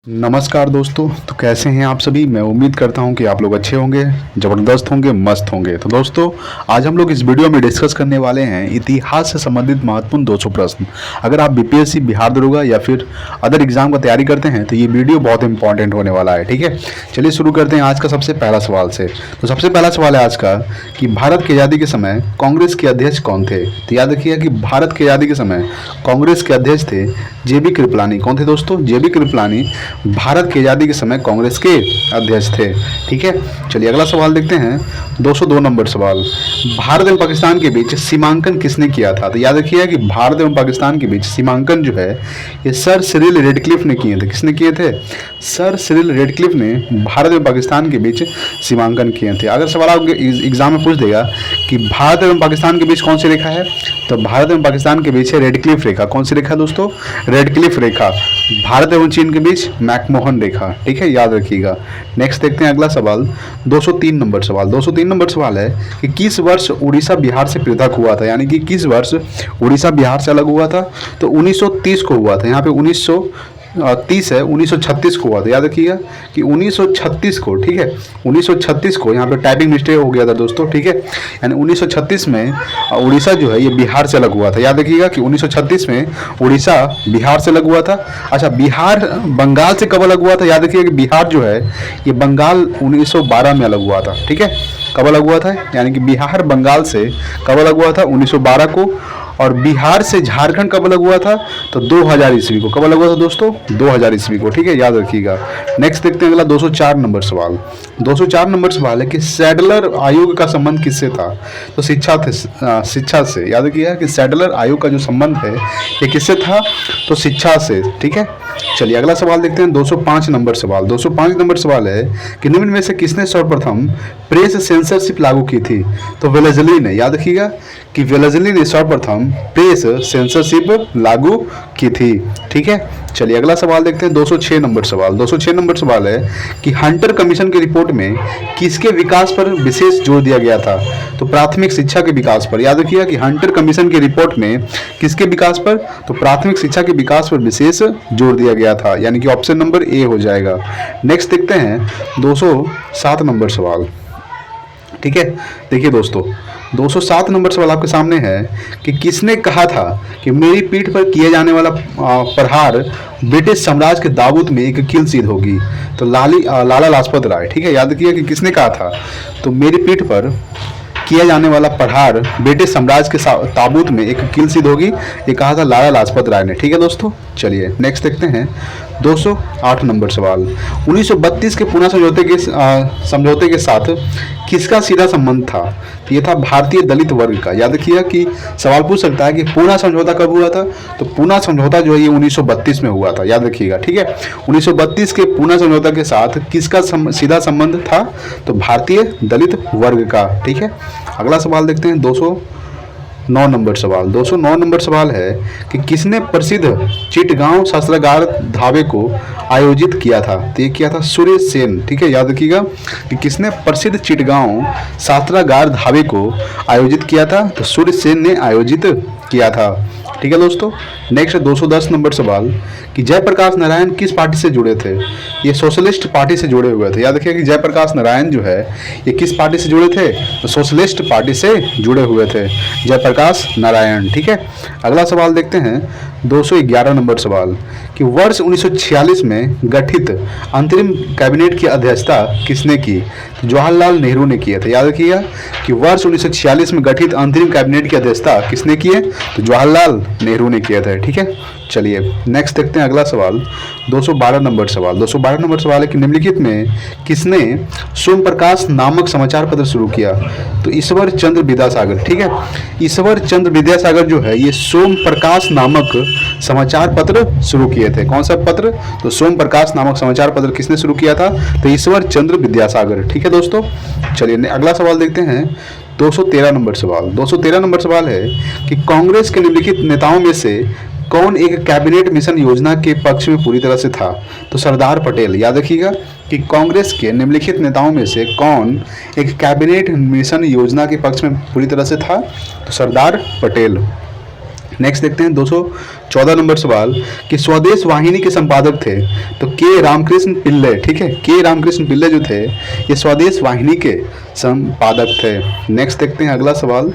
नमस्कार दोस्तों। तो कैसे हैं आप सभी। मैं उम्मीद करता हूं कि आप लोग अच्छे होंगे, ज़बरदस्त होंगे, मस्त होंगे। तो दोस्तों, आज हम लोग इस वीडियो में डिस्कस करने वाले हैं इतिहास से संबंधित महत्वपूर्ण 200 प्रश्न। अगर आप बीपीएससी, बिहार दरोगा या फिर अदर एग्जाम का तैयारी करते हैं तो ये वीडियो बहुत इंपॉर्टेंट होने वाला है। ठीक है, चलिए शुरू करते हैं आज का सबसे पहला सवाल से। तो सबसे पहला सवाल है आज का कि भारत की आज़ादी के समय कांग्रेस के अध्यक्ष कौन थे। तो याद रखिएगा कि भारत की आज़ादी के समय कांग्रेस के अध्यक्ष थे जेबी कृपलानी। कौन थे दोस्तों? जेबी कृपलानी भारत की आज़ादी के समय कांग्रेस के अध्यक्ष थे। ठीक है, चलिए अगला सवाल देखते हैं। 202 नंबर सवाल, भारत एवं पाकिस्तान के बीच सीमांकन किसने किया था। तो याद रखिएगा कि भारत एवं पाकिस्तान के बीच सीमांकन जो है ये सर सिरिल रेडक्लिफ ने किए थे। किसने किए थे? सर सिरिल रेडक्लिफ ने भारत एवं पाकिस्तान के बीच सीमांकन किए थे। अगर सवाल आपके एग्जाम में पूछ देगा कि भारत एवं पाकिस्तान के बीच कौन सी रेखा है, तो भारत एवं पाकिस्तान के बीच है रेडक्लिफ रेखा। कौन सी रेखा दोस्तों? रेडक्लिफ रेखा। भारत एवं चीन के बीच मैकमोहन रेखा। ठीक है, याद रखिएगा। नेक्स्ट देखते हैं अगला सवाल, 203 नंबर सवाल। 203 नंबर सवाल है कि किस वर्ष उड़ीसा बिहार से पृथक हुआ था, यानी कि किस वर्ष उड़ीसा बिहार से अलग हुआ था। तो 1930 को हुआ था। यहाँ पे 1930 है, 1936 को हुआ था। याद रखिएगा कि 1936 को, ठीक है, 1936 को, यहाँ पे टाइपिंग मिस्टेक हो गया था दोस्तों। ठीक है, यानी 1936 में उड़ीसा जो है ये बिहार से अलग हुआ था। याद रखिएगा कि 1936 में उड़ीसा बिहार से अलग हुआ था। अच्छा, बिहार बंगाल से कब अलग हुआ था? याद रखिएगा कि बिहार जो है ये बंगाल 1912 में अलग हुआ था। ठीक है, कब अलग हुआ था? यानी कि बिहार बंगाल से कब अलग हुआ था? 1912 को। और बिहार से झारखंड कब अलग हुआ था? तो 2000 ईस्वी को। कब अलग हुआ था दोस्तों? 2000 ईस्वी को। ठीक है, याद रखिएगा। नेक्स्ट देखते हैं अगला 204 नंबर सवाल। 204 नंबर सवाल है कि सैडलर आयोग का संबंध किससे था। तो शिक्षा से। याद रखिएगा कि सैडलर आयोग का जो संबंध है ये किससे था? तो शिक्षा से। ठीक है, चलिए अगला सवाल देखते हैं। 205 नंबर सवाल। 205 नंबर सवाल है कि निम्न में से किसने सर्वप्रथम प्रेस सेंसरशिप लागू की थी। तो वेलेज़ली ने। याद रखिएगा कि वेलेज़ली ने सर्वप्रथम प्रेस सेंसरशिप लागू की थी। ठीक है, चलिए अगला सवाल देखते हैं। 206 नंबर सवाल। 206 नंबर सवाल है कि हंटर कमीशन की रिपोर्ट में किसके विकास पर विशेष जोर दिया गया था। तो प्राथमिक शिक्षा के विकास पर। याद रखिएगा कि हंटर कमीशन की रिपोर्ट में किसके विकास पर? तो प्राथमिक शिक्षा के विकास पर विशेष जोर दिया गया था, यानी कि ऑप्शन नंबर ए हो जाएगा। नेक्स्ट देखते हैं 207 नंबर सवाल। ठीक है, देखिए दोस्तों, 207 नंबर सवाल आपके सामने है कि किसने कहा था कि मेरी पीठ पर किए जाने वाला प्रहार ब्रिटिश साम्राज्य के दाऊद में एक कील सीध होगी। तो लाला लाजपत राय। ठीक है, याद रखिए कि किसने कहा था। तो मेरी पीठ पर किया जाने वाला प्रहार ब्रिटिश साम्राज्य के ताबूत में एक कील सीध होगी, ये कहा था लाला लाजपत राय ने। ठीक है दोस्तों, चलिए नेक्स्ट देखते हैं 208 नंबर सवाल। 1932 के पूना समझौते के साथ किसका सीधा संबंध था। तो ये था भारतीय दलित वर्ग का। याद रखिएगा कि सवाल पूछ सकता है कि पूना समझौता कब हुआ था। तो पूना समझौता जो है ये 1932 में हुआ था। याद रखिएगा। ठीक है, 1932 के पूना समझौता के साथ किसका सीधा संबंध था। तो भारतीय दलित वर्ग का। ठीक है, अगला सवाल देखते हैं। 209 नंबर सवाल। 209 नंबर सवाल है कि किसने प्रसिद्ध चिटगांव शस्त्रागार धावे को आयोजित किया था। तो ये किया था सूर्य सेन। ठीक है, याद रखिएगा कि किसने प्रसिद्ध चिटगांव शस्त्रागार धावे को आयोजित किया था। तो सूर्य सेन ने आयोजित किया था। ठीक है दोस्तों, नेक्स्ट 210 नंबर सवाल कि जयप्रकाश नारायण किस पार्टी से जुड़े थे। ये सोशलिस्ट पार्टी से जुड़े हुए थे। याद रखिए कि जयप्रकाश नारायण जो है ये किस पार्टी से जुड़े थे। तो सोशलिस्ट पार्टी से जुड़े हुए थे जयप्रकाश नारायण। ठीक है, अगला सवाल देखते हैं 211 नंबर सवाल कि वर्ष 1946 में गठित अंतरिम कैबिनेट की अध्यक्षता किसने की। तो जवाहरलाल नेहरू ने किया था। याद रखिएगा कि वर्ष 1946 में गठित अंतरिम कैबिनेट की अध्यक्षता किसने की है। तो जवाहरलाल नेहरू ने किया था। ठीक है, चलिए नेक्स्ट देखते हैं अगला सवाल 212 नंबर सवाल। 212 नंबर सवाल है कि निम्नलिखित में किसने सोम प्रकाश नामक समाचार पत्र शुरू किया। तो ईश्वर चंद्र विद्यासागर। ठीक है, ईश्वर चंद्र विद्यासागर जो है ये सोम प्रकाश नामक समाचार पत्र शुरू किए थे। कौन सा पत्र? तो सोम प्रकाश नामक समाचार पत्र किसने शुरू किया था। तो ईश्वर चंद्र विद्यासागर। ठीक है दोस्तों, चलिए अगला सवाल देखते हैं 213 नंबर सवाल। 213 नंबर सवाल है कि कांग्रेस के निम्नलिखित नेताओं में से कौन एक कैबिनेट मिशन योजना के पक्ष में पूरी तरह से था। तो सरदार पटेल। याद रखिएगा कि कांग्रेस के निम्नलिखित नेताओं में से कौन एक कैबिनेट मिशन योजना के पक्ष में पूरी तरह से था। तो सरदार पटेल। नेक्स्ट देखते हैं 214 नंबर सवाल कि स्वदेश वाहिनी के संपादक थे तो के रामकृष्ण पिल्ले। ठीक है, के रामकृष्ण पिल्ले जो थे ये स्वदेश वाहिनी के संपादक थे। नेक्स्ट देखते हैं अगला सवाल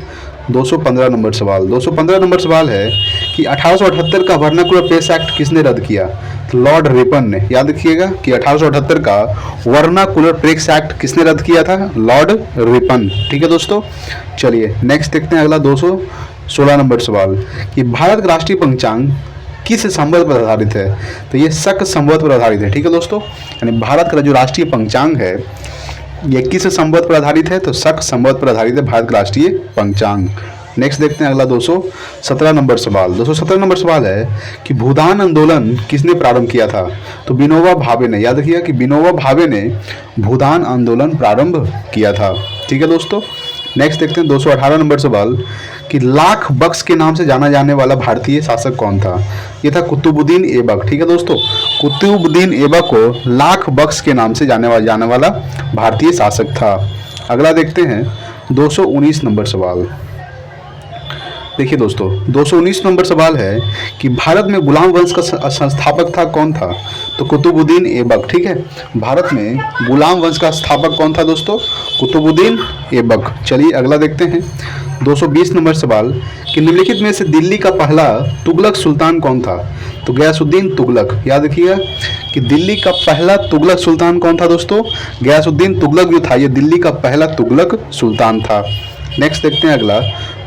215 नंबर सवाल। 215 नंबर सवाल है कि 1878 का वर्नाकुलर प्रेस एक्ट किसने रद्द किया? तो लॉर्ड रिपन ने। याद रखिएगा कि 1878 का वर्नाकुलर प्रेस एक्ट किसने रद्द किया था? Lord Ripon. ठीक है दोस्तों, चलिए नेक्स्ट देखते हैं अगला 216 नंबर सवाल कि भारत का राष्ट्रीय पंचांग किस संवत पर आधारित है? तो ये शक संवत पर आधारित है। ठीक है दोस्तों, यानी भारत का जो राष्ट्रीय पंचांग है ये किस संवत पर आधारित है? तो शक संवत पर आधारित है भारत का राष्ट्रीय पंचांग। नेक्स्ट देखते हैं अगला 217 नंबर सवाल। 217 नंबर सवाल है कि भूदान आंदोलन किसने प्रारंभ किया था? तो विनोबा भावे ने। याद रखिएगा कि विनोबा भावे ने भूदान आंदोलन प्रारंभ किया था। ठीक है दोस्तों, नेक्स्ट देखते हैं 218 नंबर सवाल कि लाख बख्श के नाम से जाना जाने वाला भारतीय शासक कौन था? ये था कुतुबुद्दीन ऐबक। ठीक है दोस्तों, कुतुबुद्दीन ऐबक को लाख बख्श के नाम से जाने वाला भारतीय शासक था। अगला देखते हैं 219 नंबर सवाल। देखिए दोस्तों 219 नंबर सवाल है कि भारत में गुलाम वंश का संस्थापक था कौन था? तो कुतुबुद्दीन ऐबक। ठीक है, भारत में गुलाम वंश का स्थापक कौन था दोस्तों? कुतुबुद्दीन ऐबक। चलिए अगला देखते हैं 220 नंबर सवाल कि निम्नलिखित में से दिल्ली का पहला तुगलक सुल्तान कौन था? तो गयासुद्दीन तुगलक। याद रखिएगा कि दिल्ली का पहला तुगलक सुल्तान कौन था दोस्तों? गयासुद्दीन तुगलक जो था ये दिल्ली का पहला तुगलक सुल्तान था। नेक्स्ट देखते हैं अगला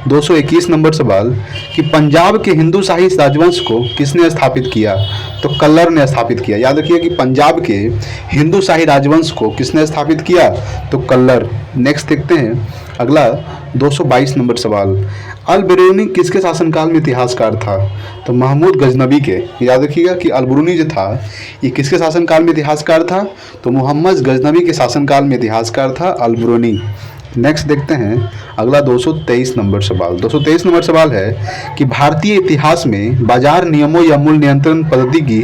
221 नंबर सवाल कि पंजाब के हिंदू शाही राजवंश को किसने स्थापित किया? तो कल्लर ने स्थापित किया। याद रखिए कि पंजाब के हिंदू शाही राजवंश को किसने स्थापित किया? तो कल्लर। नेक्स्ट देखते हैं अगला 222 नंबर सवाल, अल बिरूनी किसके शासनकाल में इतिहासकार था? तो महमूद गजनबी के। याद रखिएगा कि अल बिरूनी जो था ये किसके शासनकाल में इतिहासकार था? तो मोहम्मद गजनबी के शासनकाल में इतिहासकार था अल बिरूनी। नेक्स्ट देखते हैं अगला 223 नंबर सवाल। 223 नंबर सवाल है कि भारतीय इतिहास में बाजार नियमों या मूल्य नियंत्रण पद्धति की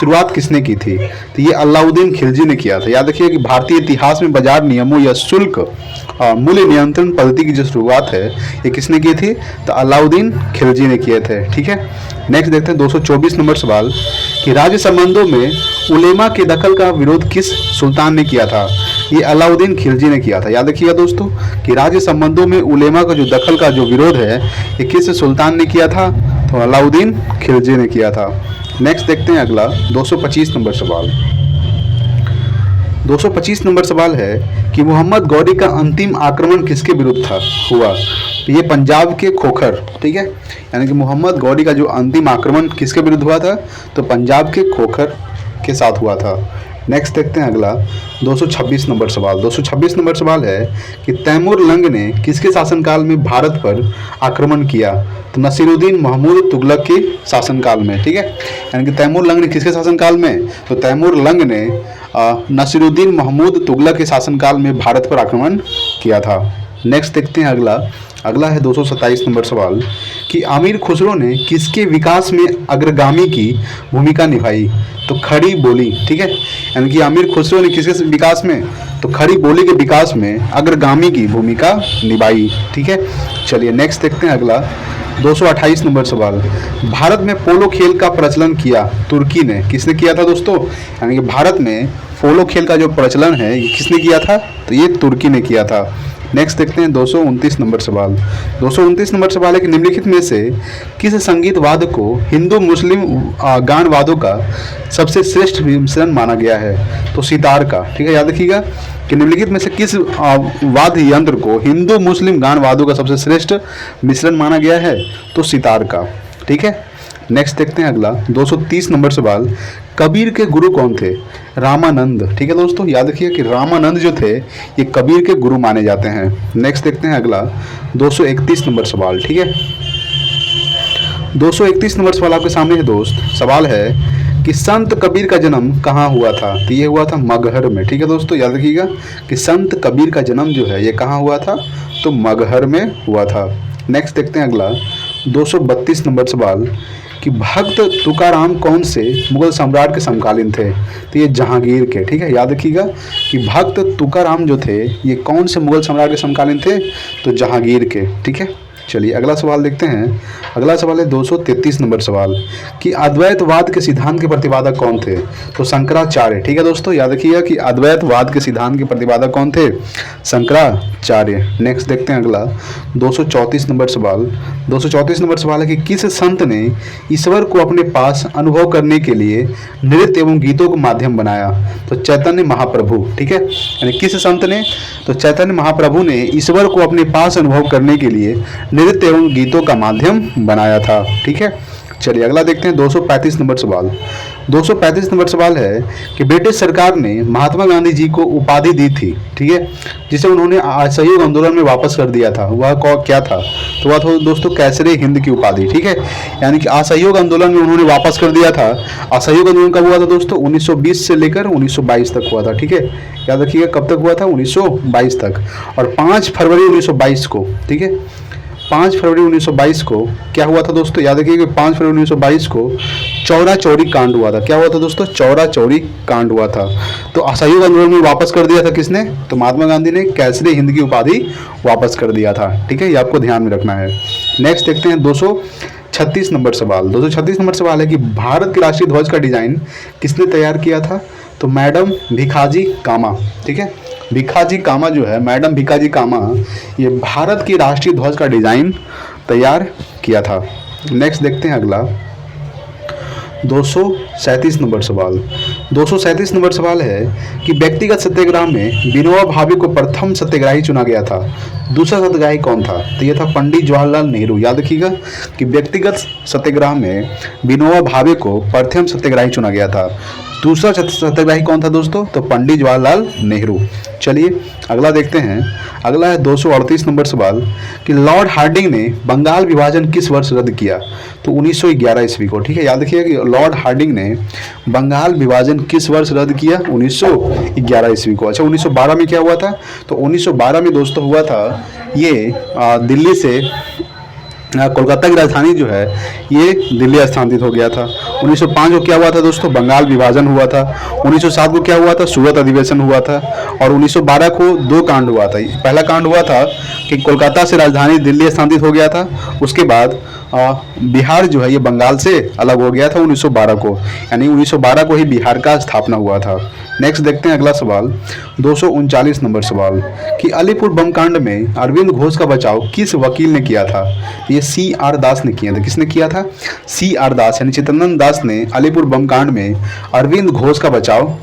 शुरुआत किसने की थी? तो ये अलाउद्दीन खिलजी ने किया था। याद रखिए कि भारतीय इतिहास में बाजार नियमों या शुल्क मूल्य नियंत्रण पद्धति की जो शुरुआत है ये किसने की थी? तो अलाउद्दीन खिलजी ने किए थे। ठीक है, नेक्स्ट देखते हैं 224 नंबर सवाल कि राज्य संबंधों में उलेमा के दखल का विरोध किस सुल्तान ने किया था? ये अलाउद्दीन खिलजी ने किया था। याद रखिएगा दोस्तों कि राज्य संबंधों में उलेमा का जो दखल का जो विरोध है ये किस सुल्तान ने किया था? तो अलाउद्दीन खिलजी ने किया था। नेक्स्ट देखते हैं अगला 225 नंबर सवाल। 225 नंबर सवाल है कि मोहम्मद गौरी का अंतिम आक्रमण किसके विरुद्ध हुआ? तो ये पंजाब के खोखर। ठीक है, यानी कि मोहम्मद गौरी का जो अंतिम आक्रमण किसके विरुद्ध हुआ था? तो पंजाब के खोखर के साथ हुआ था। नेक्स्ट देखते हैं अगला 226 नंबर सवाल। 226 नंबर सवाल है कि तैमूर लंग ने किसके शासनकाल में भारत पर आक्रमण किया? तो नसीरुद्दीन महमूद तुगलक के शासनकाल में। ठीक है, यानी कि तैमूर लंग ने किसके शासनकाल में? तो तैमूर लंग ने नसीरुद्दीन महमूद तुगलक के शासनकाल में भारत पर आक्रमण किया था। नेक्स्ट देखते हैं अगला है 227 नंबर सवाल कि आमिर खुसरो ने किसके विकास में अग्रगामी की भूमिका निभाई? तो खड़ी बोली। ठीक है, यानी कि आमिर खुसरो ने किसके विकास में? तो खड़ी बोली के विकास में अग्रगामी की भूमिका निभाई। ठीक है, चलिए नेक्स्ट देखते हैं अगला 228 नंबर सवाल, भारत में पोलो खेल का प्रचलन किया तुर्की ने, किसने किया था दोस्तों? यानी कि भारत में पोलो खेल का जो प्रचलन है ये किसने किया था? तो ये तुर्की ने किया था। नेक्स्ट देखते हैं 229 नंबर सवाल। 229 नंबर सवाल है कि निम्नलिखित में से किस संगीत वाद्य को हिंदू मुस्लिम गान वाद्यों का सबसे श्रेष्ठ मिश्रण माना गया है? तो सितार का। ठीक है, याद रखिएगा कि निम्नलिखित में से किस वाद्य यंत्र को हिंदू मुस्लिम गान वाद्यों का सबसे श्रेष्ठ मिश्रण माना गया है? तो सितार का। ठीक है, नेक्स्ट देखते हैं अगला 230 नंबर सवाल, कबीर के गुरु कौन थे? रामानंद। ठीक है दोस्तों, याद रखिए कि रामानंद जो थे ये कबीर के गुरु माने जाते हैं। नेक्स्ट देखते हैं अगला 231 नंबर सवाल। ठीक है, 231 नंबर सवाल आपके सामने है दोस्त। सवाल है कि संत कबीर का जन्म कहाँ हुआ था? तो ये हुआ था मगहर में। ठीक है दोस्तों, याद रखिएगा कि संत कबीर का जन्म जो है ये कहाँ हुआ था? तो मगहर में हुआ था। नेक्स्ट देखते हैं अगला 232 नंबर सवाल कि भक्त तुकाराम कौन से मुगल सम्राट के समकालीन थे? तो ये जहांगीर के। ठीक है, याद रखिएगा कि भक्त तुकाराम जो थे ये कौन से मुगल सम्राट के समकालीन थे? तो जहांगीर के। ठीक है, चलिए अगला सवाल देखते हैं। अगला सवाल है 233 नंबर सवाल कि अद्वैतवाद के सिद्धांत के प्रतिपादक कौन थे? तो शंकराचार्य। ठीक है दोस्तों, याद रखिएगा कि अद्वैतवाद के सिद्धांत के प्रतिपादक कौन थे? शंकराचार्य। नेक्स्ट देखते हैं अगला 234 नंबर सवाल। 234 नंबर सवाल है कि किस संत ने ईश्वर को अपने पास अनुभव करने के लिए नृत्य एवं गीतों को माध्यम बनाया? तो चैतन्य महाप्रभु। ठीक है, यानी किस संत ने? तो चैतन्य महाप्रभु ने ईश्वर को अपने पास अनुभव करने के लिए नृत्य एवं गीतों का माध्यम बनाया था। ठीक है, चलिए अगला देखते हैं 235 नंबर सवाल। 235 नंबर सवाल है कि ब्रिटिश सरकार ने महात्मा गांधी जी को उपाधि दी थी, ठीक है, जिसे उन्होंने असहयोग आंदोलन में वापस कर दिया था। वह क्या था? तो वह था दोस्तों कैसरे हिंद की उपाधि। ठीक है, यानी कि असहयोग आंदोलन में उन्होंने वापस कर दिया था। असहयोग आंदोलन कब हुआ था दोस्तों? 1920 से लेकर 1922 तक हुआ था। ठीक है, याद रखिएगा कब तक हुआ था? 1922 तक। और 5 फरवरी 1922 को, ठीक है, 5 फरवरी 1922 को क्या हुआ था दोस्तों? याद रखिए कि 5 फरवरी 1922 को चौरा चौरी कांड हुआ था। क्या हुआ था दोस्तों? चौरा चौरी कांड हुआ था। तो असहयोग आंदोलन में वापस कर दिया था किसने? तो महात्मा गांधी ने कैसरे हिंद की उपाधि वापस कर दिया था। ठीक है, ये आपको ध्यान में रखना है। नेक्स्ट देखते हैं 236 नंबर सवाल। 236 नंबर सवाल है कि भारत के राष्ट्रीय ध्वज का डिजाइन किसने तैयार किया था? तो मैडम भिखाजी कामा। ठीक है, भिखाजी कामा जो है, मैडम भिखाजी कामा, ये भारत की राष्ट्रीय ध्वज का डिजाइन तैयार किया था। नेक्स्ट देखते हैं अगला 237 नंबर सवाल। 237 नंबर सवाल है कि व्यक्तिगत सत्याग्रह में विनोबा भावे को प्रथम सत्याग्रही चुना गया था। दूसरा सत्याग्रही कौन था? तो यह था पंडित जवाहरलाल नेहरू। याद रखिएगा कि व्यक्तिगत सत्याग्रह में विनोबा भावे को प्रथम सत्याग्रही चुना गया था। दूसरा सत्याग्रही कौन था दोस्तों? तो पंडित जवाहरलाल नेहरू। चलिए अगला देखते हैं। अगला है 238 नंबर सवाल कि लॉर्ड हार्डिंग ने बंगाल विभाजन किस वर्ष रद्द किया? तो 1911 ईस्वी को। ठीक है, याद रखिएगा कि लॉर्ड हार्डिंग ने बंगाल विभाजन किस वर्ष रद्द किया? 1911 ईस्वी को। अच्छा, 1912 में क्या हुआ था? तो 1912 में दोस्तों हुआ था ये दिल्ली से कोलकाता की राजधानी जो है ये दिल्ली स्थानांतरित हो गया था। 1905 को क्या हुआ था दोस्तों? बंगाल विभाजन हुआ था। 1907 को क्या हुआ था? सूरत अधिवेशन हुआ था। और 1912 को 2 कांड हुआ था। पहला कांड हुआ था कि कोलकाता से राजधानी दिल्ली स्थानांतरित हो गया था। उसके बाद बिहार जो है ये बंगाल से अलग हो गया था 1912 को, यानी 1912 को ही बिहार का स्थापना हुआ था। नेक्स्ट देखते हैं अगला सवाल 239 नंबर सवाल कि अलीपुर बम कांड में अरविंद घोष का बचाव किस वकील ने किया था? ये CR दास ने किया था। किसने किया था? CR दास, यानी चित्तरंजन दास ने अलीपुर बम कांड में अरविंद घोष का बचाव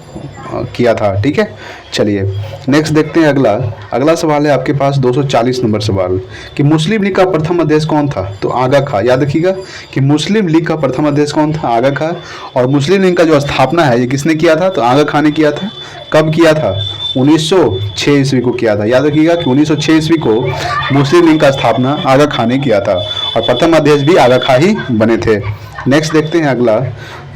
किया था। ठीक है, चलिए नेक्स्ट देखते हैं। अगला सवाल है आपके पास 240 नंबर सवाल कि मुस्लिम लीग का प्रथम अध्यक्ष कौन था? तो आगा खां। याद रखिएगा कि मुस्लिम लीग का प्रथम अध्यक्ष कौन था? आगा खां। और मुस्लिम लीग का जो स्थापना है ये किसने किया था? तो आगा खां ने किया था। कब किया था? 1906 ईस्वी को किया था। याद रखिएगा कि 1906 ईस्वी को मुस्लिम लीग का स्थापना आगा खां ने किया था और प्रथम अध्यक्ष भी आगा खां ही बने थे। नेक्स्ट देखते हैं अगला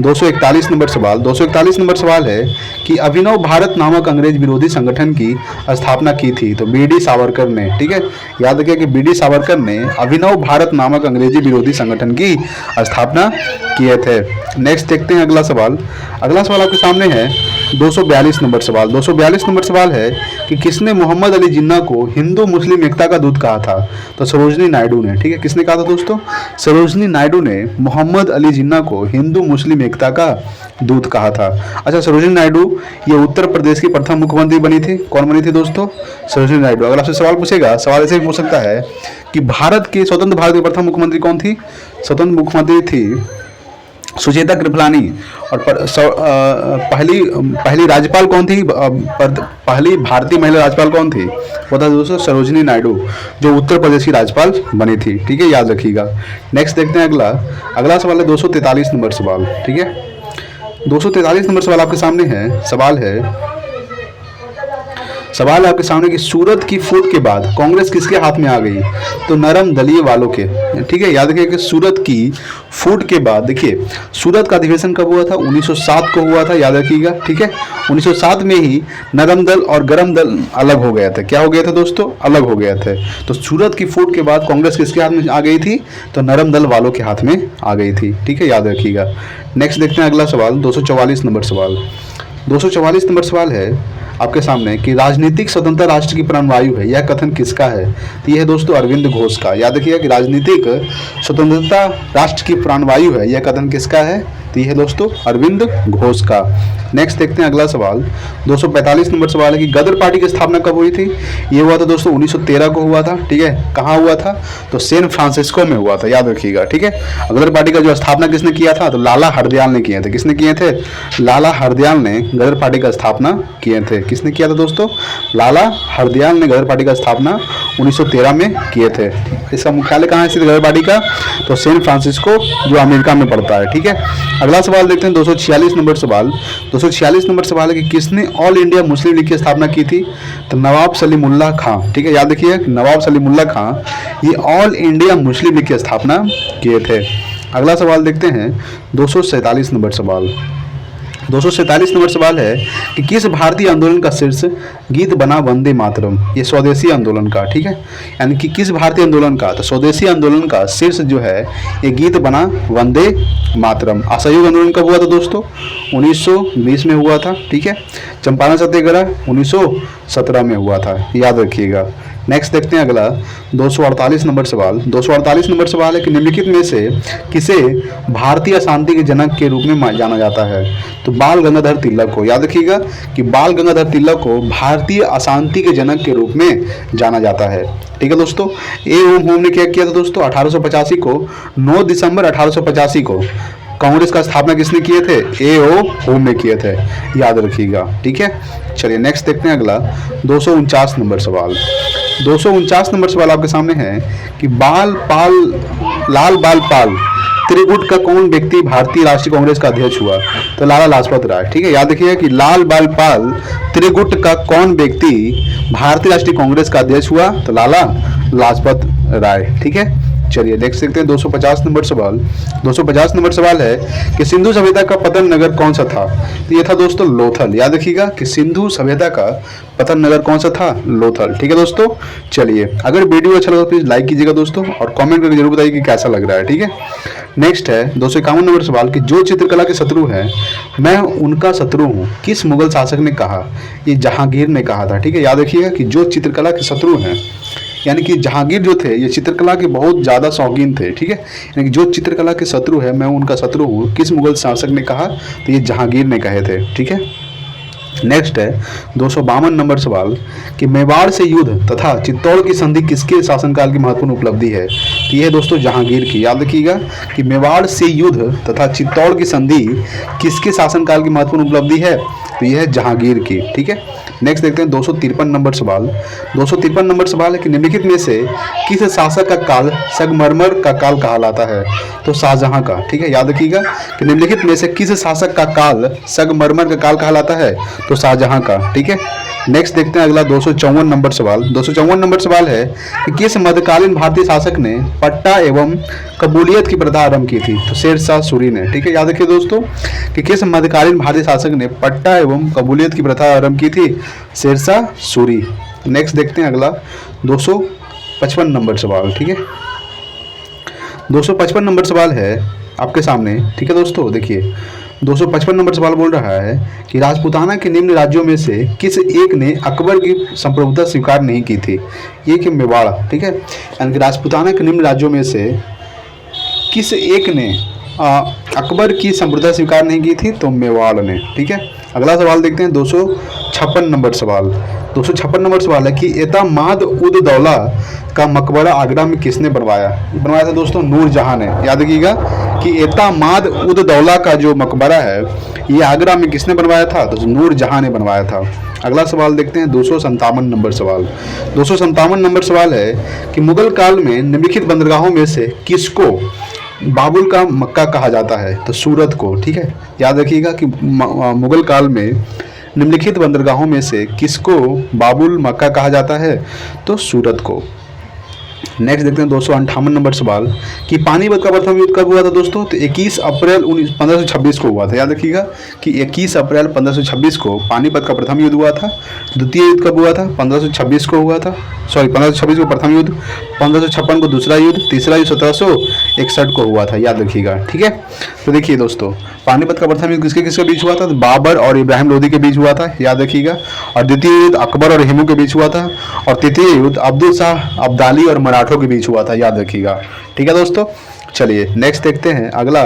241 नंबर सवाल। 241 नंबर सवाल है कि अभिनव भारत नामक अंग्रेज विरोधी संगठन की स्थापना की थी। तो BD सावरकर ने। ठीक है, याद रखिए कि BD सावरकर ने अभिनव भारत नामक अंग्रेजी विरोधी संगठन की स्थापना किए थे। नेक्स्ट देखते हैं अगला सवाल आपके सामने है 242 नंबर सवाल। 242 नंबर सवाल है कि किसने मोहम्मद अली जिन्ना को हिंदू मुस्लिम एकता का दूत कहा था? तो सरोजनी नायडू ने। ठीक है, किसने कहा था दोस्तों? सरोजनी नायडू ने मोहम्मद अली जिन्ना को हिंदू मुस्लिम एकता का दूत कहा था। अच्छा, सरोजनी नायडू ये उत्तर प्रदेश की प्रथम मुख्यमंत्री बनी थी। कौन बनी थी दोस्तों? सरोजनी नायडू। अगर आपसे सवाल पूछेगा, सवाल ऐसे भी पूछ सकता है कि स्वतंत्र भारत की प्रथम मुख्यमंत्री कौन थी? स्वतंत्र मुख्यमंत्री थी सुचेता कृपलानी। और पहली राज्यपाल कौन थी? पहली भारतीय महिला राज्यपाल कौन थी? वो था दोस्तों सरोजनी नायडू, जो उत्तर प्रदेश की राज्यपाल बनी थी। ठीक है, याद रखिएगा। नेक्स्ट देखते हैं अगला सवाल है 243 नंबर सवाल। ठीक है, 243 नंबर सवाल आपके सामने है। सवाल आपके सामने कि सूरत की फूट के बाद कांग्रेस किसके हाथ में आ गई? तो नरम दलीय वालों के। ठीक है, याद रखिए कि सूरत की फूट के बाद, देखिए सूरत का अधिवेशन कब हुआ था? 1907 को हुआ था। याद रखिएगा। ठीक है, 1907 में ही नरम दल और गरम दल अलग हो गया था। क्या हो गया था दोस्तों? अलग हो गया थे। तो सूरत की फूट के बाद कांग्रेस किसके हाथ में आ गई थी? तो नरम दल वालों के हाथ में आ गई थी। ठीक है, याद रखिएगा। नेक्स्ट देखते हैं अगला सवाल 244 नंबर सवाल। 244 नंबर सवाल है आपके सामने कि राजनीतिक स्वतंत्रता राष्ट्र की प्राणवायु है, यह कथन किसका है? तो यह है दोस्तों अरविंद घोष का। याद रखिएगा कि राजनीतिक स्वतंत्रता राष्ट्र की प्राणवायु है, यह कथन किसका है? तो यह है दोस्तों अरविंद घोष का। नेक्स्ट देखते हैं अगला सवाल, 245 नंबर सवाल है कि गदर पार्टी की स्थापना कब हुई थी? ये हुआ था दोस्तों 1913 को हुआ था। ठीक है, कहाँ हुआ था? तो सैन फ्रांसिस्को में हुआ था, याद रखिएगा। ठीक है, गदर पार्टी का जो स्थापना किसने किया था? तो लाला हरदयाल ने किए थे। किसने किए थे? लाला हरदयाल ने गदर पार्टी का स्थापना किए थे। किसने किया था दोस्तों? लाला हरदयाल ने गदर पार्टी का स्थापना 1913 में किए थे। इसका मुख्यालय कहाँ है स्थित गदर पार्टी का? तो सैन फ्रांसिस्को जो अमेरिका में पड़ता है। ठीक है, अगला सवाल देखते हैं 246 नंबर सवाल। 246 नंबर सवाल है कि किसने ऑल इंडिया मुस्लिम लीग की स्थापना की थी? तो नवाब सलीमुल्लाह खां। ठीक है, याद रखिए नवाब सलीमुल्लाह खां ये ऑल इंडिया मुस्लिम लीग की स्थापना किए थे। अगला सवाल देखते हैं 247 नंबर सवाल। 247 नंबर सवाल है कि किस भारतीय आंदोलन का शीर्ष गीत बना वंदे मातरम? ये स्वदेशी आंदोलन का। ठीक है, यानी कि किस भारतीय आंदोलन का? तो स्वदेशी आंदोलन का शीर्ष जो है ये गीत बना वंदे मातरम। असहयोग आंदोलन कब हुआ था दोस्तों? 1920 में हुआ था। ठीक है, चंपारण सत्याग्रह 1917 में हुआ था, याद रखिएगा। नेक्स्ट देखते हैं अगला 248 नंबर सवाल। 248 नंबर सवाल है कि निम्नलिखित में से किसे भारतीय अशांति के जनक के रूप में जाना जाता है? तो बाल गंगाधर तिलक को। याद रखिएगा कि बाल गंगाधर तिलक को भारतीय अशांति के जनक के रूप में जाना जाता है। ठीक है दोस्तों, ए ओम होम ने क्या किया था दोस्तों? 1885 को 9 दिसंबर 1885 को कांग्रेस का स्थापना किसने किए थे? ए ओ होम ने किए थे, याद रखिएगा। ठीक है, चलिए नेक्स्ट देखते हैं अगला 249 नंबर सवाल। 249 नंबर सवाल आपके सामने है कि लाल बाल पाल त्रिगुट का कौन व्यक्ति भारतीय राष्ट्रीय कांग्रेस का अध्यक्ष हुआ? तो लाला लाजपत राय। ठीक है, याद रखिएगा कि लाल बाल पाल त्रिगुट का कौन व्यक्ति भारतीय राष्ट्रीय कांग्रेस का अध्यक्ष हुआ? तो लाला लाजपत राय। ठीक है, चलिए नेक्स्ट देखते हैं 250 नंबर सवाल। 250 नंबर सवाल है कि सिंधु सभ्यता का पतन नगर कौन सा था? तो ये था दोस्तों लोथल। याद रखिएगा कि सिंधु सभ्यता का पतन नगर कौन सा था? लोथल। ठीक है दोस्तों, चलिए अगर वीडियो अच्छा लगा तो प्लीज लाइक कीजिएगा दोस्तों और कमेंट करके जरूर बताइए कि कैसा लग रहा है। ठीक है, नेक्स्ट है 251 नंबर सवाल कि जो चित्रकला के शत्रु है मैं उनका शत्रु हूँ, किस मुगल शासक ने कहा? ये जहांगीर ने कहा था। ठीक है, याद रखिएगा कि जो चित्रकला के शत्रु हैं यानी कि जहांगीर जो थे ये चित्रकला के बहुत ज़्यादा शौकीन थे। ठीक है, यानी कि जो चित्रकला के शत्रु है मैं उनका शत्रु हूँ, किस मुगल शासक ने कहा? तो ये जहांगीर ने कहे थे। ठीक है, नेक्स्ट है 252 नंबर सवाल कि मेवाड़ से युद्ध तथा चित्तौड़ की संधि किसके शासनकाल की महत्वपूर्ण उपलब्धि है? तो ये है दोस्तों जहांगीर की। याद रखिएगा कि मेवाड़ से युद्ध तथा चित्तौड़ की संधि किसके शासनकाल की महत्वपूर्ण उपलब्धि है? तो यह है जहांगीर की। ठीक है, नेक्स्ट देखते हैं 253 नंबर सवाल। 253 नंबर सवाल है कि निम्नलिखित में से किस शासक का काल संगमरमर का काल कहलाता है? तो शाहजहां का। ठीक है, याद रखिएगा कि निम्नलिखित में से किस शासक का काल संगमरमर का काल कहलाता है? तो शाहजहां का। ठीक है, नेक्स्ट देखते हैं अगला 254 नंबर सवाल। 254 नंबर सवाल है कि किस मध्यकालीन भारतीय शासक ने पट्टा एवं कबूलियत की प्रथा आरंभ की थी? तो शेरशाह सूरी ने। ठीक है, याद रखिए दोस्तों कि किस मध्यकालीन भारतीय शासक ने पट्टा एवं कबूलियत की प्रथा आरंभ की थी? शेरशाह सूरी। नेक्स्ट देखते हैं अगला 255 नंबर सवाल। ठीक है, 255 नंबर सवाल है आपके सामने। ठीक है दोस्तों, देखिए 255 नंबर सवाल बोल रहा है कि राजपूताना के निम्न राज्यों में से किस एक ने अकबर की संप्रभुता स्वीकार नहीं की थी? ये कि मेवाड़। ठीक है, यानी कि राजपूताना के निम्न राज्यों में से किस एक ने अकबर की संप्रभुता स्वीकार नहीं की थी? तो मेवाड़ ने। ठीक है, अगला सवाल देखते हैं 256 नंबर सवाल। 256 नंबर सवाल है कि एतमाद उद दौला का मकबरा आगरा में किसने बनवाया? बनवाया था दोस्तों नूरजहां ने। याद रखिएगा कि एतमाद उद दौला का जो मकबरा है ये आगरा में किसने बनवाया था? तो नूरजहां ने बनवाया था। अगला सवाल देखते हैं 257 नंबर सवाल। 257 नंबर सवाल है कि मुगल काल में निम्नलिखित बंदरगाहों में से किसको बाबुल का मक्का कहा जाता है? तो सूरत को। ठीक है, याद रखिएगा कि मुगल काल में निम्नलिखित बंदरगाहों में से किसको बाबुल मक्का कहा जाता है? तो सूरत को। नेक्स्ट देखते हैं 258 नंबर सवाल कि पानीपत का प्रथम युद्ध कब हुआ था दोस्तों? तो 21 अप्रैल 1526 को हुआ था। याद रखिएगा कि 21 अप्रैल 1526 को पानीपत का प्रथम युद्ध हुआ था। द्वितीय युद्ध कब हुआ था? 1526 को हुआ था। 1526 को प्रथम युद्ध, 1556 को दूसरा युद्ध, तीसरा युद्ध 1761 को हुआ था। याद रखिएगा। ठीक है, तो देखिए दोस्तों पानीपत का प्रथम युद्ध किसके किसके बीच हुआ था? बाबर और इब्राहिम लोदी के बीच हुआ था, याद रखिएगा। और द्वितीय युद्ध अकबर और हिमू के बीच हुआ था। और तृतीय युद्ध अब्दुल शाह अब्दाली और मराठों के बीच हुआ था, याद रखिएगा। ठीक है दोस्तों, चलिए नेक्स्ट देखते हैं अगला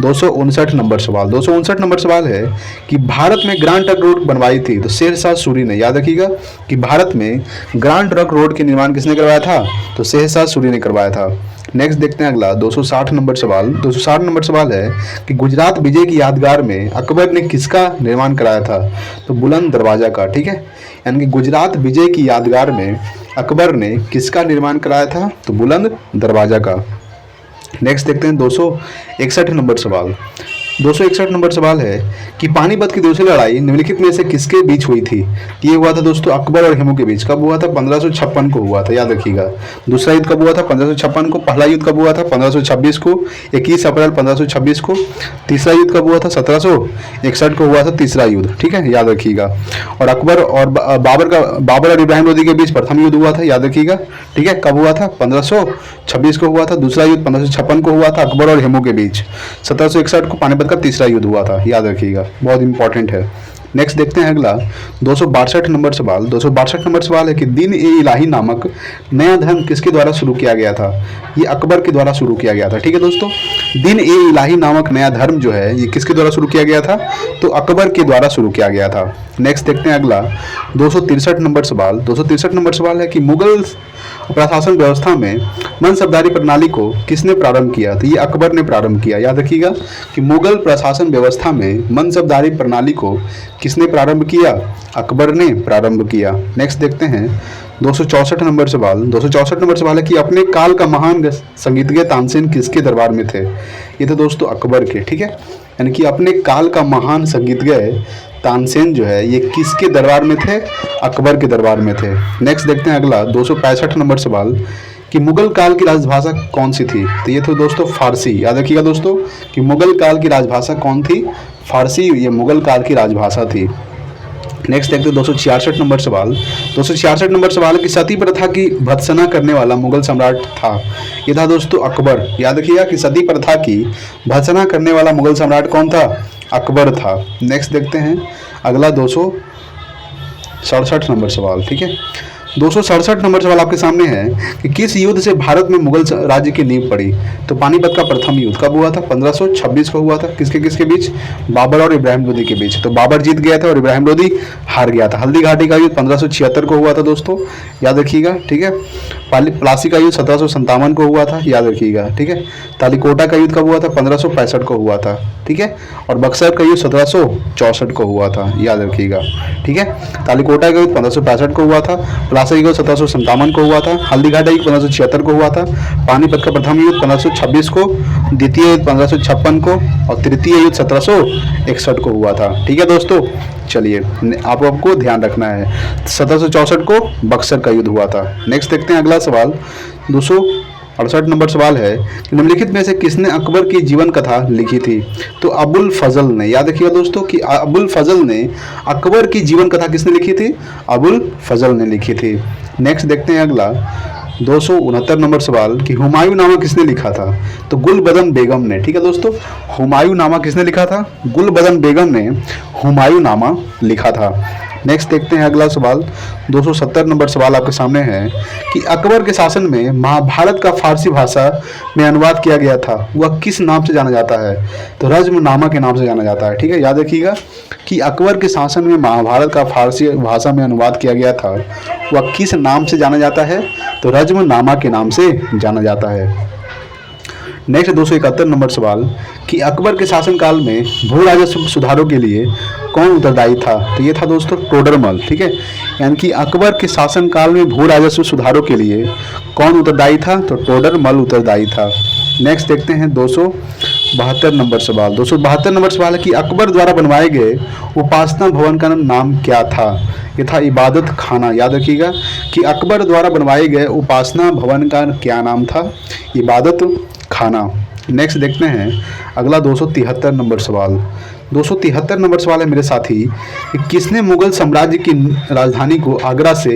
259 नंबर सवाल। 259 नंबर सवाल है कि भारत में ग्रांड ट्रंक रोड बनवाई थी तो शेरशाह सूरी ने, याद रखिएगा कि भारत में ग्रांड ट्रंक रोड के निर्माण किसने करवाया था? तो शेरशाह सूरी ने करवाया था। नेक्स्ट देखते हैं अगला 260 नंबर सवाल। 260 नंबर सवाल है कि गुजरात विजय की यादगार में अकबर ने किसका निर्माण कराया था? तो बुलंद दरवाजा का। ठीक है, यानी कि गुजरात विजय की यादगार में अकबर ने किसका निर्माण कराया था? तो बुलंद दरवाजा का। नेक्स्ट देखते हैं 261 नंबर सवाल। 261 नंबर सवाल है कि पानीपत की दूसरी लड़ाई निम्नलिखित में से किसके बीच हुई थी? ये हुआ था दोस्तों अकबर और हिमू के बीच। कब हुआ था? 1556 को हुआ था, याद रखिएगा। दूसरा युद्ध कब हुआ था? 1556 को। पहला युद्ध कब हुआ था? 1526 को, 21 अप्रैल 1526 को। तीसरा युद्ध कब हुआ था? 1761 को हुआ था तीसरा युद्ध। ठीक है, याद रखिएगा। और अकबर और बाबर और इब्राहिम लोदी के बीच प्रथम युद्ध हुआ था, याद रखिएगा। ठीक है, कब हुआ था? 1526 को हुआ था। दूसरा युद्ध 1556 को हुआ था अकबर और हिमू के बीच। 1761 को पानीपत का तीसरा युद्ध हुआ था, याद रखिएगा, बहुत इंपॉर्टेंट है। नेक्स्ट देखते हैं अगला 262 नंबर सवाल। 262 नंबर सवाल है कि दिन ए इलाही नामक नया धर्म किसके द्वारा शुरू किया गया था? ये अकबर के द्वारा शुरू किया गया था। ठीक है दोस्तों, दिन ए इलाही नामक नया धर्म जो है ये किसके द्वारा शुरू किया गया था? तो अकबर के द्वारा शुरू किया गया था। नेक्स्ट देखते हैं अगला 263 नंबर सवाल। 263 नंबर सवाल है कि मुगल प्रशासन व्यवस्था में मनसबदारी प्रणाली को किसने प्रारंभ किया? तो ये अकबर ने प्रारंभ किया, याद रखिएगा कि मुगल प्रशासन व्यवस्था में मनसबदारी प्रणाली को किसने प्रारंभ किया? अकबर ने प्रारंभ किया। नेक्स्ट देखते हैं 264 नंबर सवाल। 264 नंबर सवाल है कि अपने काल का महान संगीतज्ञ तानसेन किसके दरबार में थे? ये थे दोस्तों अकबर के। ठीक है, यानी कि अपने काल का महान संगीतज्ञ तानसेन जो है ये किसके दरबार में थे? अकबर के दरबार में थे। नेक्स्ट देखते हैं अगला 265 नंबर सवाल कि मुगल काल की राजभाषा कौन सी थी? तो ये थे दोस्तों फारसी, याद रखिएगा दोस्तों कि मुगल काल की राजभाषा कौन थी? फारसी, ये मुगल काल की राजभाषा थी। नेक्स्ट देखते हैं 266 नंबर सवाल। 266 नंबर सवाल है कि सती प्रथा की भत्सना करने वाला मुगल सम्राट था? ये था दोस्तों अकबर। याद रखिएगा कि सती प्रथा की भत्सना करने वाला मुगल सम्राट कौन था? अकबर था। नेक्स्ट देखते हैं अगला 267 नंबर सवाल। ठीक है, 267 नंबर सवाल आपके सामने है कि किस युद्ध से भारत में मुगल राज्य की नींव पड़ी? तो पानीपत का प्रथम युद्ध कब हुआ था? 1526 को हुआ था। किसके किसके बीच? बाबर और इब्राहिम लोदी के बीच। तो बाबर जीत गया था और इब्राहिम लोदी हार गया था। हल्दी घाटी का युद्ध 1576 को हुआ था दोस्तों, याद रखिएगा। ठीक है, प्लासी का युद्ध 1757 को हुआ था, याद रखिएगा। ठीक है, तालीकोटा का युद्ध कब हुआ था? 1565 को हुआ था। ठीक है, और बक्सर का युद्ध 1764 को हुआ था, याद रखिएगा। ठीक है, तालीकोटा का युद्ध 1565 को हुआ था। प्लासी का युद्ध 1757 को हुआ था। हल्दीघाटी युद्ध 1576 को हुआ था। पानीपत का प्रथम युद्ध 1526 को, द्वितीय युद्ध 1556 को और तृतीय युद्ध 1761 को हुआ था। ठीक है दोस्तों, चलिए आपको ध्यान रखना है 1764 को बक्सर का युद्ध हुआ था। नेक्स्ट देखते हैं अगला सवाल 268 नंबर सवाल है कि निम्नलिखित में से किसने अकबर की जीवन कथा लिखी थी? तो अबुल फजल ने। याद रखिएगा दोस्तों कि अबुल फजल ने अकबर की जीवन कथा किसने लिखी थी? अबुल फजल ने लिखी थी। नेक्स्ट देखते हैं अगला 269 नंबर सवाल कि हुमायूं नामा किसने लिखा था? तो गुलबदन बेगम ने। ठीक है दोस्तों, हुमायूं नामा किसने लिखा था? गुलबदन बेगम ने हुमायूं नामा लिखा था। नेक्स्ट देखते हैं अगला सवाल 270 नंबर सवाल आपके सामने है कि अकबर के शासन में महाभारत का फारसी भाषा में अनुवाद किया गया था, वह किस नाम से जाना जाता है? तो रज्मनामा के नाम से जाना जाता है। ठीक है, याद रखिएगा कि अकबर के शासन में महाभारत का फारसी भाषा में अनुवाद किया गया था, वह किस नाम से जाना जाता है? तो रज्मनामा के नाम से जाना जाता है। नेक्स्ट 271 नंबर सवाल कि अकबर के शासनकाल में भू राजस्व सुधारों के लिए कौन उत्तरदायी था? तो ये था दोस्तों टोडरमल। ठीक है, यानी कि अकबर के शासनकाल में भू राजस्व सुधारों के लिए कौन उत्तरदायी था? तो टोडरमल उत्तरदायी था। नेक्स्ट देखते हैं 272 नंबर सवाल। 272 नंबर सवाल है कि अकबर द्वारा बनवाए गए उपासना भवन का नाम क्या था? ये था इबादत खाना। याद रखिएगा कि अकबर द्वारा बनवाए गए उपासना भवन का क्या नाम था? इबादत खाना। नेक्स्ट देखते हैं अगला 273 नंबर सवाल। 273 नंबर सवाल है मेरे साथी कि किसने मुगल साम्राज्य की राजधानी को आगरा से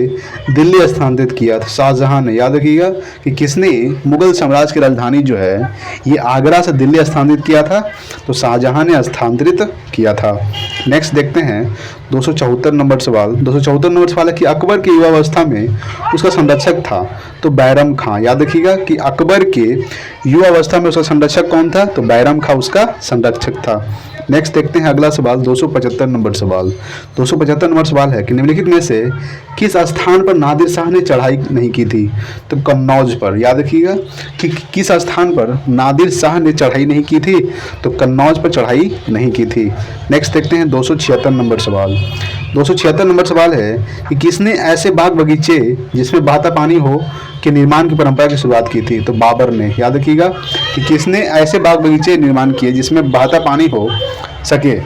दिल्ली स्थानांतरित किया था? शाहजहां ने। याद रखिएगा कि किसने मुगल साम्राज्य की राजधानी जो है ये आगरा से दिल्ली स्थानांतरित किया था? तो शाहजहां ने स्थानांतरित किया था। नेक्स्ट देखते हैं 274 नंबर सवाल। 274 नंबर सवाल है कि अकबर की युवावस्था में उसका संरक्षक था तो बैरम खां। याद रखिएगा कि अकबर के युवावस्था में उसका संरक्षक कौन था? तो बैरम खां उसका संरक्षक था। नेक्स्ट देखते हैं अगला सवाल 275 नंबर सवाल। 275 नंबर सवाल है कि निम्नलिखित में से किस स्थान पर नादिर शाह ने चढ़ाई नहीं की थी? तो कन्नौज पर। याद रखिएगा कि किस स्थान पर नादिर शाह ने चढ़ाई नहीं की थी? तो कन्नौज पर चढ़ाई नहीं की थी। नेक्स्ट देखते हैं 276 नंबर सवाल। 276 नंबर सवाल है कि किसने ऐसे बाग बगीचे जिसमें बहता पानी हो के निर्माण की परंपरा की शुरुआत की थी? तो बाबर ने। याद रखिएगा कि किसने ऐसे बाग बगीचे निर्माण किए जिसमें बहता पानी हो सके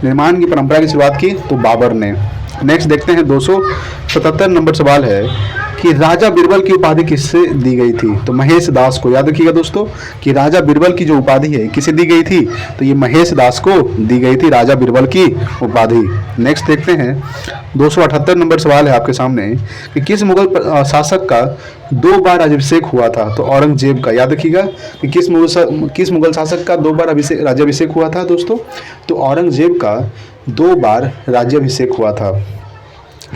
निर्माण की परंपरा की शुरुआत की? तो बाबर ने। नेक्स्ट देखते हैं 277 नंबर सवाल है कि राजा बीरबल की उपाधि किससे दी गई थी? तो महेश दास को। याद रखिएगा दोस्तों कि राजा बीरबल की जो उपाधि है किसे दी गई थी? तो ये महेश दास को दी गई थी राजा बीरबल की उपाधि। नेक्स्ट देखते हैं 278 नंबर सवाल है आपके सामने कि किस मुगल शासक का 2 बार अभिषेक हुआ था? तो औरंगजेब का। याद रखिएगा कि किस मुगल शासक का 2 बार राज्याभिषेक हुआ था दोस्तों? तो औरंगजेब का 2 बार राज्याभिषेक हुआ था।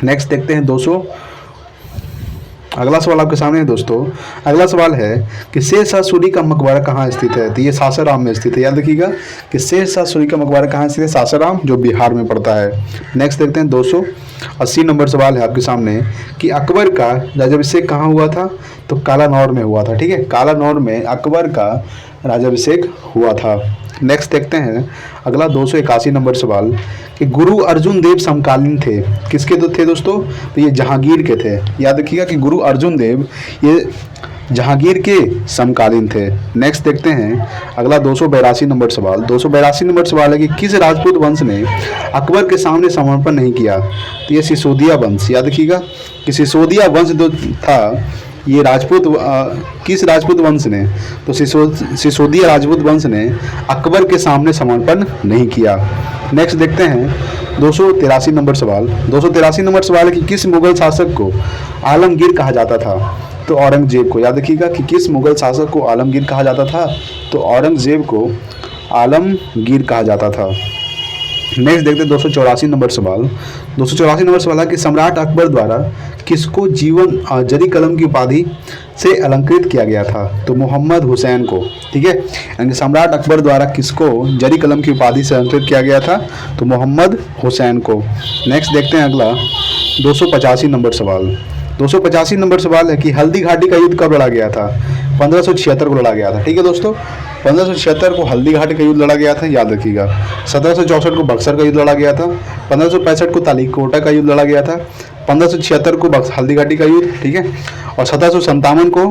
नेक्स्ट देखते हैं अगला सवाल आपके सामने है दोस्तों। अगला सवाल है कि शेरशाह सूरी का मकबरा कहाँ स्थित है? तो ये सासाराम में स्थित है। याद रखिएगा कि शेरशाह सूरी का मकबरा कहाँ स्थित है? सासाराम, जो बिहार में पड़ता है। नेक्स्ट देखते हैं 280 नंबर सवाल है आपके सामने कि अकबर का राज्याभिषेक कहाँ हुआ था? तो कालानौर में हुआ था। ठीक है, कालानौर में अकबर का राज्याभिषेक हुआ था। नेक्स्ट देखते हैं अगला 281 नंबर सवाल कि गुरु अर्जुन देव समकालीन थे किसके थे दोस्तों? तो ये जहांगीर के थे। याद रखिएगा कि गुरु अर्जुन देव ये जहांगीर के समकालीन थे। नेक्स्ट देखते हैं अगला 282 नंबर सवाल। 282 नंबर सवाल है कि किस राजपूत वंश ने अकबर के सामने समर्पण नहीं किया? तो ये सिसोदिया वंश। याद रखिएगा कि सिसोदिया वंश जो था ये किस राजपूत वंश ने? तो सिसोदिया राजपूत वंश ने अकबर के सामने समर्पण नहीं किया। नेक्स्ट देखते हैं 283 नंबर सवाल। 283 नंबर सवाल है कि किस मुगल शासक को आलमगीर कहा जाता था? तो औरंगजेब को। याद रखिएगा कि किस मुगल शासक को आलमगीर कहा जाता था? तो औरंगजेब को आलमगीर कहा जाता था। नेक्स्ट देखते हैं 284 नंबर सवाल। 284 नंबर सवाल है कि सम्राट अकबर द्वारा किसको जीवन जरी कलम की उपाधि से अलंकृत किया गया था? तो मोहम्मद हुसैन को। ठीक है, यानी सम्राट अकबर द्वारा किसको जरी कलम की उपाधि से अलंकृत किया गया था? तो मोहम्मद हुसैन को। नेक्स्ट देखते हैं अगला 285 नंबर सवाल। 285 नंबर सवाल है कि हल्दी घाटी का युद्ध कब लड़ा गया था? 1576 को लड़ा गया था। ठीक है दोस्तों, 1576 को हल्दी घाटी का युद्ध लड़ा गया था। याद रखिएगा 1764 को बक्सर का युद्ध लड़ा गया था। 1565 को तालीकोटा का युद्ध लड़ा गया था। 1576 को हल्दी घाटी का युद्ध। ठीक है, और 1757 को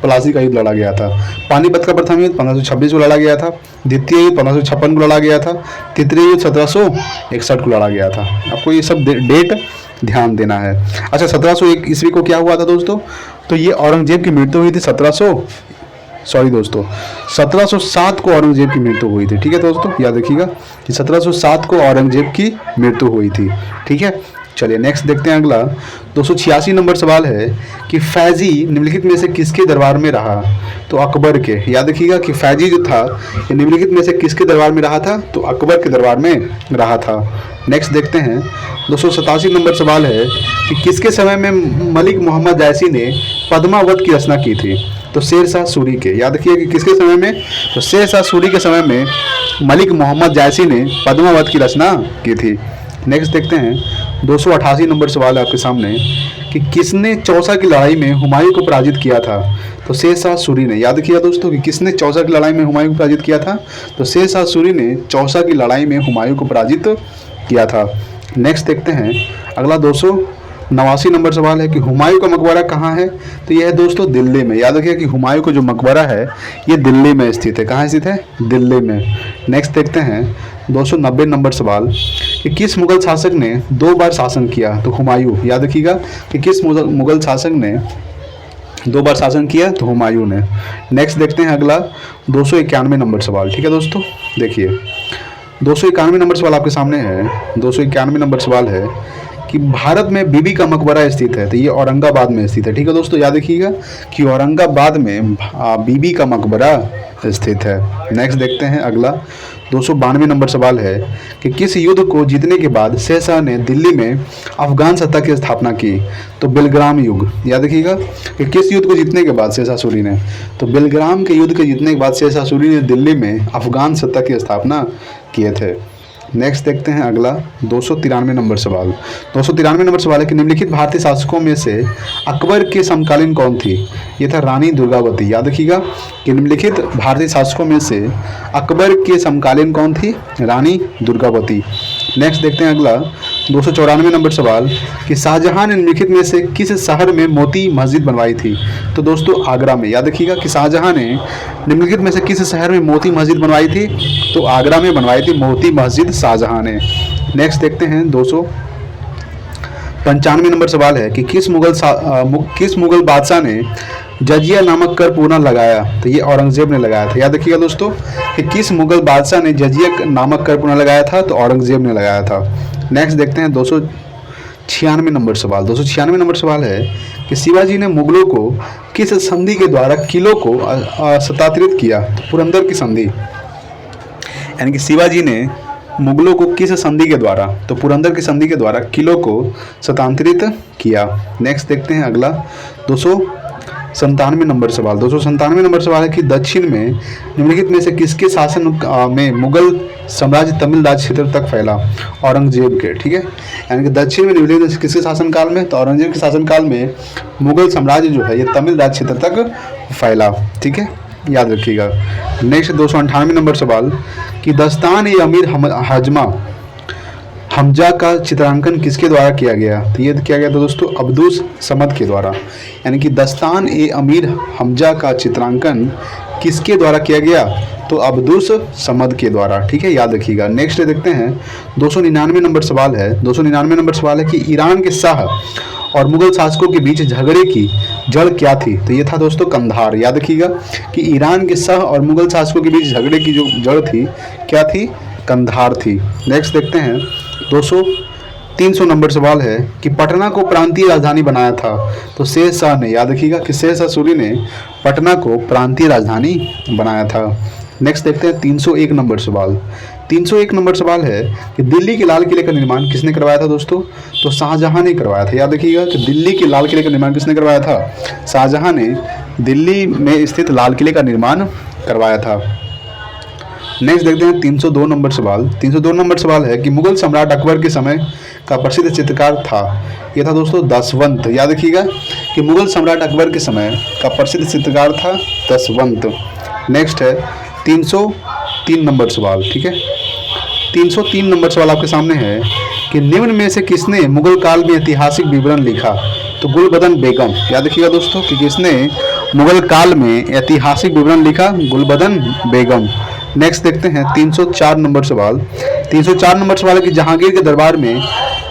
प्लासी का युद्ध लड़ा गया था। पानीपत का प्रथम युद्ध 1526 को लड़ा गया था। द्वितीय युद्ध 1556 को लड़ा गया था। तृतीय युद्ध 1761 को लड़ा गया था। आपको ये सब डेट ध्यान देना है। अच्छा, 1701 ईस्वी को क्या हुआ था दोस्तों? तो ये औरंगजेब की मृत्यु हुई थी। 1707 को औरंगजेब की मृत्यु हुई थी। ठीक है दोस्तों, याद रखिएगा कि 1707 को औरंगजेब की मृत्यु हुई थी। ठीक है, चलिए नेक्स्ट देखते हैं अगला 286 नंबर सवाल है कि फैजी निम्नलिखित में से किसके दरबार में रहा? तो अकबर के। याद रखिएगा कि फैजी जो था ये निम्नलिखित में से किसके दरबार में रहा था? तो अकबर के दरबार में रहा था। नेक्स्ट देखते हैं 287 नंबर सवाल है कि किसके समय में मलिक मोहम्मद जैसी ने पद्मावत की रचना की थी? तो शेरशाह सूरी के। याद रखिए कि किसके समय में? तो शेरशाह सूरी के समय में मलिक मोहम्मद जैसी ने पद्मावत की रचना की थी। नेक्स्ट देखते हैं 288 नंबर सवाल है आपके सामने कि किसने चौसा की लड़ाई में हुमायूं को पराजित किया था? तो शेरशाह सूरी ने। याद रखिए दोस्तों कि किसने चौसा की लड़ाई में हुमायूं को पराजित किया था? तो शेरशाह सूरी ने चौसा की लड़ाई में हुमायूं को पराजित किया था। नेक्स्ट देखते हैं अगला 289 नंबर सवाल है कि हुमायूं का मकबरा कहाँ है? तो यह है दोस्तों दिल्ली में। याद रखिए कि हुमायूं का जो मकबरा है ये दिल्ली में स्थित है। कहाँ स्थित है? दिल्ली में। नेक्स्ट देखते हैं 290 नंबर सवाल कि किस मुगल शासक ने 2 बार शासन किया? तो हुमायूं। याद रखिएगा कि किस मुगल शासक ने 2 बार शासन किया? तो हुमायूं ने। नेक्स्ट देखते हैं अगला 291 नंबर सवाल। ठीक है दोस्तों, देखिए 291 नंबर सवाल आपके सामने है। 291 नंबर सवाल है कि भारत में बीबी का मकबरा स्थित है, तो ये औरंगाबाद में स्थित है। ठीक है दोस्तों, याद रखिएगा कि औरंगाबाद में बीबी का मकबरा स्थित है। नेक्स्ट देखते हैं अगला। 292 नंबर सवाल है कि किस युद्ध को जीतने के बाद शेरशाह ने दिल्ली में अफगान सत्ता की स्थापना की? तो बेलग्राम युद्ध। याद रखिएगा कि किस युद्ध को जीतने के बाद शेरशाह सूरी ने, तो बेलग्राम के युद्ध के जीतने के बाद शेरशाह सूरी ने दिल्ली में अफगान सत्ता की स्थापना किए थे। नेक्स्ट देखते हैं अगला। 293 नंबर सवाल। 293 नंबर सवाल है कि निम्नलिखित भारतीय शासकों में से अकबर के समकालीन कौन थी? ये था रानी दुर्गावती। याद रखिएगा कि निम्नलिखित भारतीय शासकों में से अकबर के समकालीन कौन थी? रानी दुर्गावती। नेक्स्ट देखते हैं अगला। 294 नंबर सवाल कि शाहजहां ने निम्नलिखित में से किस शहर में मोती मस्जिद बनवाई थी? तो दोस्तों आगरा में। याद रखिएगा कि शाहजहां ने निम्नलिखित में से किस शहर में मोती मस्जिद बनवाई थी? तो आगरा में बनवाई थी मोती मस्जिद शाहजहां ने। नेक्स्ट देखते हैं 295 नंबर सवाल है कि किस मुगल बादशाह ने जजिया नामक कर पूना लगाया? तो ये औरंगजेब ने लगाया था। याद रखिएगा दोस्तों कि किस मुगल बादशाह ने जजिया नामक कर पूना लगाया था? तो औरंगजेब ने लगाया था। नेक्स्ट देखते हैं 296 नंबर सवाल। 296 नंबर सवाल है कि शिवाजी ने मुगलों को किस संधि के द्वारा किलों को सत्तांतरित किया? तो पुरंदर की संधि। यानी कि शिवाजी ने मुगलों को किस संधि के द्वारा? तो पुरंदर की संधि के द्वारा किलों को सत्तांतरित किया। नेक्स्ट देखते हैं अगला। 297 नंबर सवाल। 297 नंबर सवाल है कि दक्षिण में निम्नलिखित में से किसके शासन में मुगल साम्राज्य तमिल राज्य क्षेत्र तक फैला? औरंगजेब के। ठीक है, यानी कि दक्षिण में निम्नलिखित किसके शासनकाल में? तो औरंगजेब के शासनकाल में मुगल साम्राज्य जो है ये तमिल राज्य क्षेत्र तक फैला। ठीक है, याद रखिएगा। नेक्स्ट 298 नंबर सवाल कि दस्तान ए अमीर हमजा का चित्रांकन किसके द्वारा किया गया? तो ये किया गया था दोस्तों अब्दुस समद के द्वारा। यानी कि दस्तान ए अमीर हमजा का चित्रांकन किसके द्वारा किया गया? तो अब्दुस समद के द्वारा। ठीक है, याद रखिएगा। नेक्स्ट देखते हैं 299 नंबर सवाल है। 299 नंबर सवाल है कि ईरान के शाह और मुगल शासकों के बीच झगड़े की जड़ क्या थी? तो ये था दोस्तों कंधार। याद रखिएगा कि ईरान के शाह और मुगल शासकों के बीच झगड़े की जो जड़ थी क्या थी? कंधार थी। नेक्स्ट देखते हैं 300 नंबर सवाल है कि पटना को प्रांतीय राजधानी बनाया था? तो शेरशाह ने। याद रखिएगा कि शेरशाह सूरी ने पटना को प्रांतीय राजधानी बनाया था। नेक्स्ट देखते हैं 301 नंबर सवाल। 301 नंबर सवाल है कि दिल्ली के लाल किले का निर्माण किसने करवाया था दोस्तों? तो शाहजहां ने करवाया था। याद रखिएगा कि दिल्ली के लाल किले का निर्माण किसने करवाया था? शाहजहां ने दिल्ली में स्थित लाल किले का निर्माण करवाया था। नेक्स्ट देखते हैं 302 नंबर सवाल। 302 नंबर सवाल है कि मुगल सम्राट अकबर के समय का प्रसिद्ध चित्रकार था? यह था दोस्तों दसवंत। याद रखिएगा कि मुगल सम्राट अकबर के समय का प्रसिद्ध चित्रकार था दसवंत। नेक्स्ट है 303 नंबर सवाल। ठीक है, 303 नंबर सवाल आपके सामने है कि निम्न में से किसने मुगल काल में ऐतिहासिक विवरण लिखा? तो गुलबदन बेगम। याद रखिएगा दोस्तों कि किसने मुगल काल में ऐतिहासिक विवरण लिखा? गुलबदन बेगम। नेक्स्ट देखते हैं 304 नंबर सवाल। 304 नंबर सवाल है कि जहांगीर के दरबार में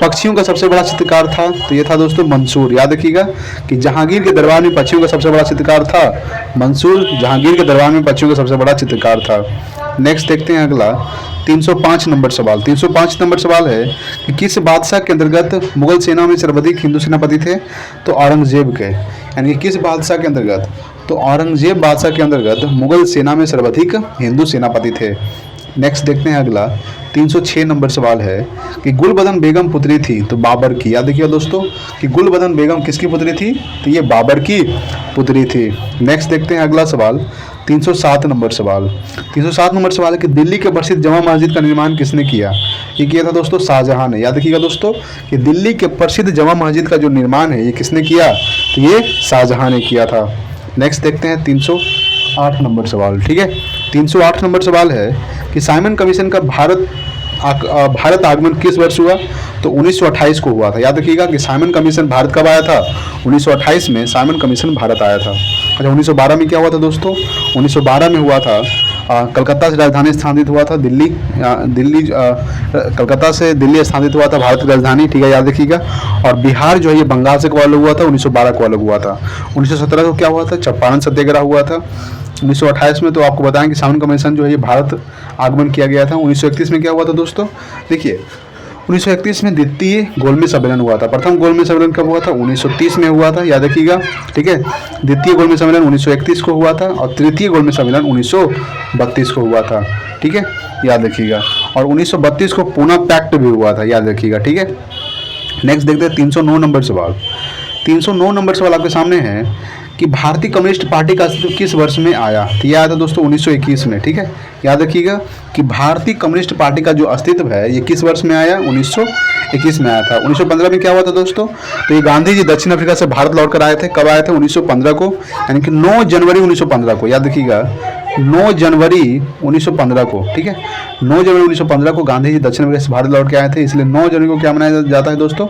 पक्षियों का सबसे बड़ा चित्रकार था? तो ये था दोस्तों मंसूर। याद रखिएगा कि जहांगीर के दरबार में पक्षियों का सबसे बड़ा चित्रकार था मंसूर। जहांगीर के दरबार में पक्षियों का सबसे बड़ा चित्रकार था। नेक्स्ट देखते हैं अगला 305 नंबर सवाल। 305 नंबर सवाल है कि किस बादशाह के अंतर्गत मुगल सेना में सर्वाधिक हिंदू सेनापति थे? तो औरंगजेब के। यानी कि किस बादशाह के अंतर्गत? तो औरंगजेब बादशाह के अंतर्गत मुगल सेना में सर्वाधिक हिंदू सेनापति थे। नेक्स्ट देखते हैं अगला 306 नंबर सवाल है कि गुलबदन बेगम पुत्री थी? तो बाबर की। याद रखिए दोस्तों कि गुलबदन बेगम किसकी पुत्री थी? तो ये बाबर की पुत्री थी। नेक्स्ट देखते हैं अगला सवाल 307 नंबर सवाल। 307 नंबर सवाल है कि दिल्ली के प्रसिद्ध जमा मस्जिद का निर्माण किसने किया? ये किया था दोस्तों शाहजहां ने। याद रखिएगा दोस्तों कि दिल्ली के प्रसिद्ध जमा मस्जिद का जो निर्माण है ये किसने किया? तो ये शाहजहां ने किया था। नेक्स्ट देखते हैं 308 नंबर सवाल। ठीक है, 308 नंबर सवाल है कि साइमन कमीशन का भारत आगमन किस वर्ष हुआ? तो 1928 को हुआ था। याद रखिएगा कि साइमन कमीशन भारत कब आया था? 1928 में साइमन कमीशन भारत आया था। अच्छा, 1912 में क्या हुआ था दोस्तों? 1912 में हुआ था कलकत्ता से राजधानी स्थापित हुआ था दिल्ली। कलकत्ता से दिल्ली स्थापित हुआ था भारत की राजधानी। ठीक है, याद रखिएगा। और बिहार जो है ये बंगाल से कब अलग हुआ था? 1912 को अलग हुआ था। 1917 को क्या हुआ था? चंपारण सत्याग्रह हुआ था। 1928 में तो आपको बताएं कि साउन कमीशन जो है ये भारत आगमन किया गया था। 1931 में क्या हुआ था दोस्तों, देखिए 1931 में द्वितीय गोलमेज सम्मेलन हुआ था। प्रथम गोलमेज सम्मेलन कब हुआ था, 1930 में हुआ था, याद रखिएगा, ठीक है। द्वितीय गोलमेज सम्मेलन 1931 को हुआ था और तृतीय गोलमेज सम्मेलन 1932 को हुआ था, ठीक है, याद रखिएगा। और 1932 को पूना पैक्ट भी हुआ था, याद रखिएगा, ठीक है। नेक्स्ट देखते हैं 309 नंबर सवाल। 309 नंबर सवाल आपके सामने है कि भारतीय कम्युनिस्ट पार्टी का अस्तित्व किस वर्ष में आया। तो यह आया था दोस्तों 1921 में, ठीक है, याद रखिएगा कि भारतीय कम्युनिस्ट पार्टी का जो अस्तित्व है ये किस वर्ष में आया, 1921 में आया था। 1915 में क्या हुआ था दोस्तों, तो ये गांधी जी दक्षिण अफ्रीका से भारत लौट कर आए थे। कब आए थे, 1915 को, यानी कि 9 जनवरी 1915 को, याद रखिएगा 9 जनवरी 1915 को, ठीक है, 9 जनवरी 1915 को गांधी जी दक्षिण अफ्रीका से भारत लौट के आए थे। इसलिए 9 जनवरी को क्या मनाया जाता है दोस्तों,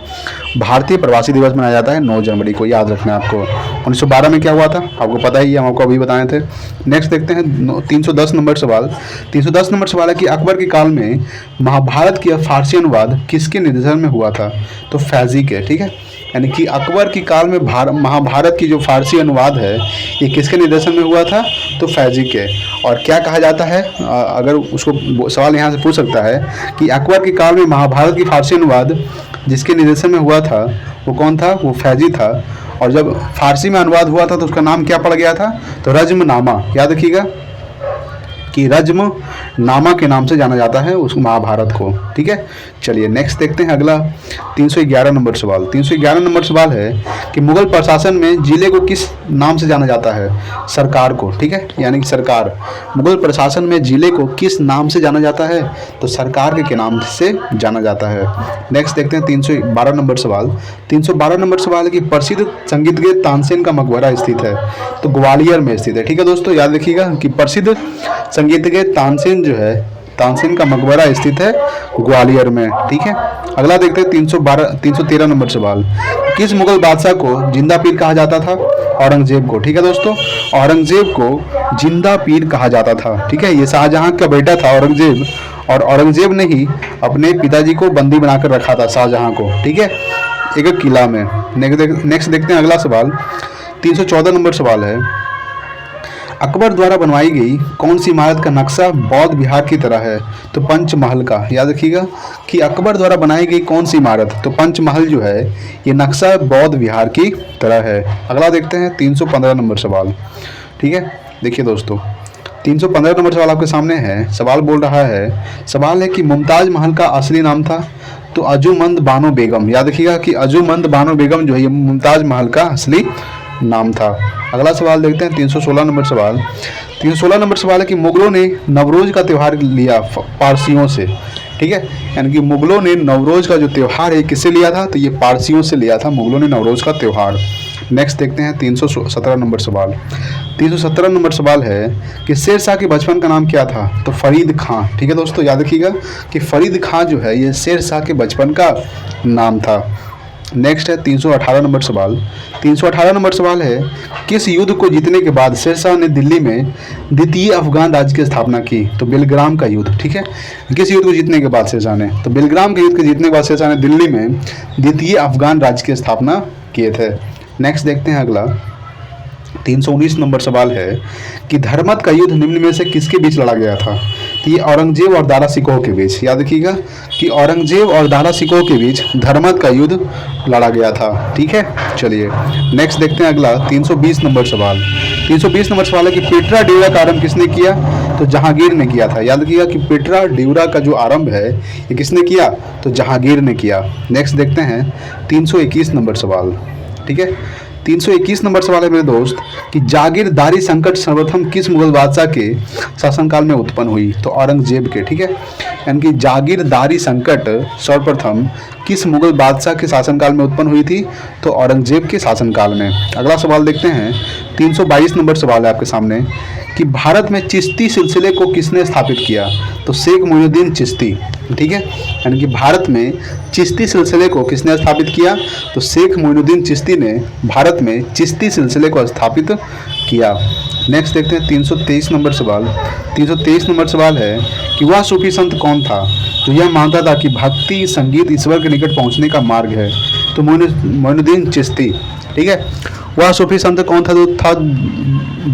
भारतीय प्रवासी दिवस मनाया जाता है 9 जनवरी को, याद रखना है आपको। 1912 में क्या हुआ था आपको पता ही है, हम आपको अभी बताए थे। नेक्स्ट देखते हैं 310 नंबर सवाल। 310 नंबर सवाल है कि अकबर के काल में महाभारत की फारसी अनुवाद किसके निर्देशन में हुआ था। तो फैजी के, ठीक है, यानी कि अकबर की काल में महाभारत की जो फारसी अनुवाद है ये किसके निर्देशन में हुआ था, तो फैजी के। और क्या कहा जाता है, अगर उसको सवाल यहाँ से पूछ सकता है कि अकबर के काल में महाभारत की फारसी अनुवाद जिसके निर्देशन में हुआ था वो कौन था, वो फैजी था। और जब फारसी में अनुवाद हुआ था तो उसका नाम क्या पड़ गया था, तो रज्मनामा, याद रखिएगा कि रज्मनामा के नाम से जाना जाता है उस महाभारत को, ठीक है। चलिए नेक्स्ट देखते हैं अगला 311 नंबर सवाल। 311 नंबर सवाल है कि मुगल प्रशासन में जिले को किस नाम से जाना जाता है, सरकार को, ठीक है, यानी कि सरकार। मुगल प्रशासन में जिले को किस नाम से जाना जाता है, तो सरकार के नाम से जाना जाता है। नेक्स्ट देखते हैं 312 नंबर सवाल। 312 नंबर सवाल है कि प्रसिद्ध संगीतज्ञ तानसेन का मकबरा स्थित है, तो ग्वालियर में स्थित है, ठीक है दोस्तों, याद रखिएगा कि प्रसिद्ध संगीतज्ञ तानसेन जो है, तानसेन का मकबरा स्थित है ग्वालियर में, ठीक है। अगला देखते हैं 313 नंबर सवाल। किस मुगल बादशाह को जिंदा पीर कहा जाता था, औरंगजेब को, ठीक है दोस्तों, औरंगजेब को जिंदा पीर कहा जाता था, ठीक है। ये शाहजहां का बेटा था औरंगजेब, और औरंगजेब ने ही अपने पिताजी को बंदी बनाकर रखा था शाहजहां को, ठीक है, एक किला में। नेक्स्ट देखते हैं अगला सवाल। 314 नंबर सवाल है, अकबर द्वारा बनवाई गई कौन सी इमारत का नक्शा बौद्ध विहार की तरह है, तो पंचमहल का। याद रखिएगा कि अकबर द्वारा बनाई गई कौन सी इमारत, तो पंचमहल जो है ये नक्शा बौद्ध विहार की तरह है। अगला देखते हैं 315 नंबर सवाल, ठीक है। देखिए दोस्तों 315 नंबर सवाल आपके सामने है। सवाल बोल रहा है, सवाल है कि मुमताज महल का असली नाम था, तो अजूमंद बानो बेगम। याद रखिएगा कि अजूमंद बानो बेगम जो है ये मुमताज महल का असली नाम था। अगला सवाल देखते हैं 316 नंबर सवाल। 316 नंबर सवाल है कि मुगलों ने नवरोज का त्यौहार लिया पारसियों से, ठीक है, यानी कि मुगलों ने नवरोज का जो त्यौहार है किससे लिया था, तो ये पारसियों से लिया था मुगलों ने नवरोज का त्यौहार। नेक्स्ट देखते हैं 317 नंबर सवाल। 317 नंबर सवाल है कि शेर शाह के बचपन का नाम क्या था, तो फरीद खां, ठीक है दोस्तों, याद रखिएगा कि फरीद खां जो है ये शेर शाह के बचपन का नाम था। नेक्स्ट है 318 नंबर सवाल। 318 नंबर सवाल है, किस युद्ध को जीतने के बाद शेर शाह ने दिल्ली में द्वितीय अफगान राज्य की स्थापना की, तो बेलग्राम का युद्ध, ठीक है। किस युद्ध को जीतने के बाद शेर शाह ने, तो बेलग्राम के युद्ध के जीतने के बाद शेर शाह ने दिल्ली में द्वितीय अफगान राज्य की स्थापना किए थे। नेक्स्ट देखते हैं अगला 319 नंबर सवाल है कि धर्मत का युद्ध निम्न में से किसके बीच लड़ा गया था, तो ये औरंगजेब और दारा सिकोह के बीच। याद रखिएगा कि औरंगजेब और दारा सिकोह के बीच धर्मत का युद्ध लड़ा गया था, ठीक है। चलिए नेक्स्ट देखते हैं अगला 320 नंबर सवाल। 320 नंबर सवाल है कि पेट्रा ड्यूरा का आरंभ किसने किया, तो जहांगीर ने किया था। याद रखिएगा कि पेट्रा ड्यूरा का जो आरंभ है ये किसने किया, तो जहांगीर ने किया। नेक्स्ट देखते हैं 321 नंबर सवाल, ठीक है। 321 नंबर सवाल है मेरे दोस्त कि जागीरदारी संकट सर्वप्रथम किस मुगल बादशाह के शासनकाल में उत्पन्न हुई, तो औरंगजेब के, ठीक है, यानी कि जागीरदारी संकट सर्वप्रथम किस मुगल बादशाह के शासनकाल में उत्पन्न हुई थी, तो औरंगजेब के शासनकाल में। अगला सवाल देखते हैं 322 नंबर सवाल है आपके सामने कि भारत में चिश्ती सिलसिले को किसने स्थापित किया, तो शेख मोइनुद्दीन चिश्ती, ठीक है, यानी कि भारत में चिश्ती सिलसिले को किसने स्थापित किया, तो शेख मोइनुद्दीन चिश्ती ने भारत में चिश्ती सिलसिले को स्थापित किया। नेक्स्ट देखते हैं 323 नंबर सवाल। 323 नंबर सवाल है कि वह सूफी संत कौन था, तो यह मानता था कि भक्ति संगीत ईश्वर के निकट पहुंचने का मार्ग है। तो मोइनुद्दीन चिश्ती, ठीक है। वह सूफी संत कौन था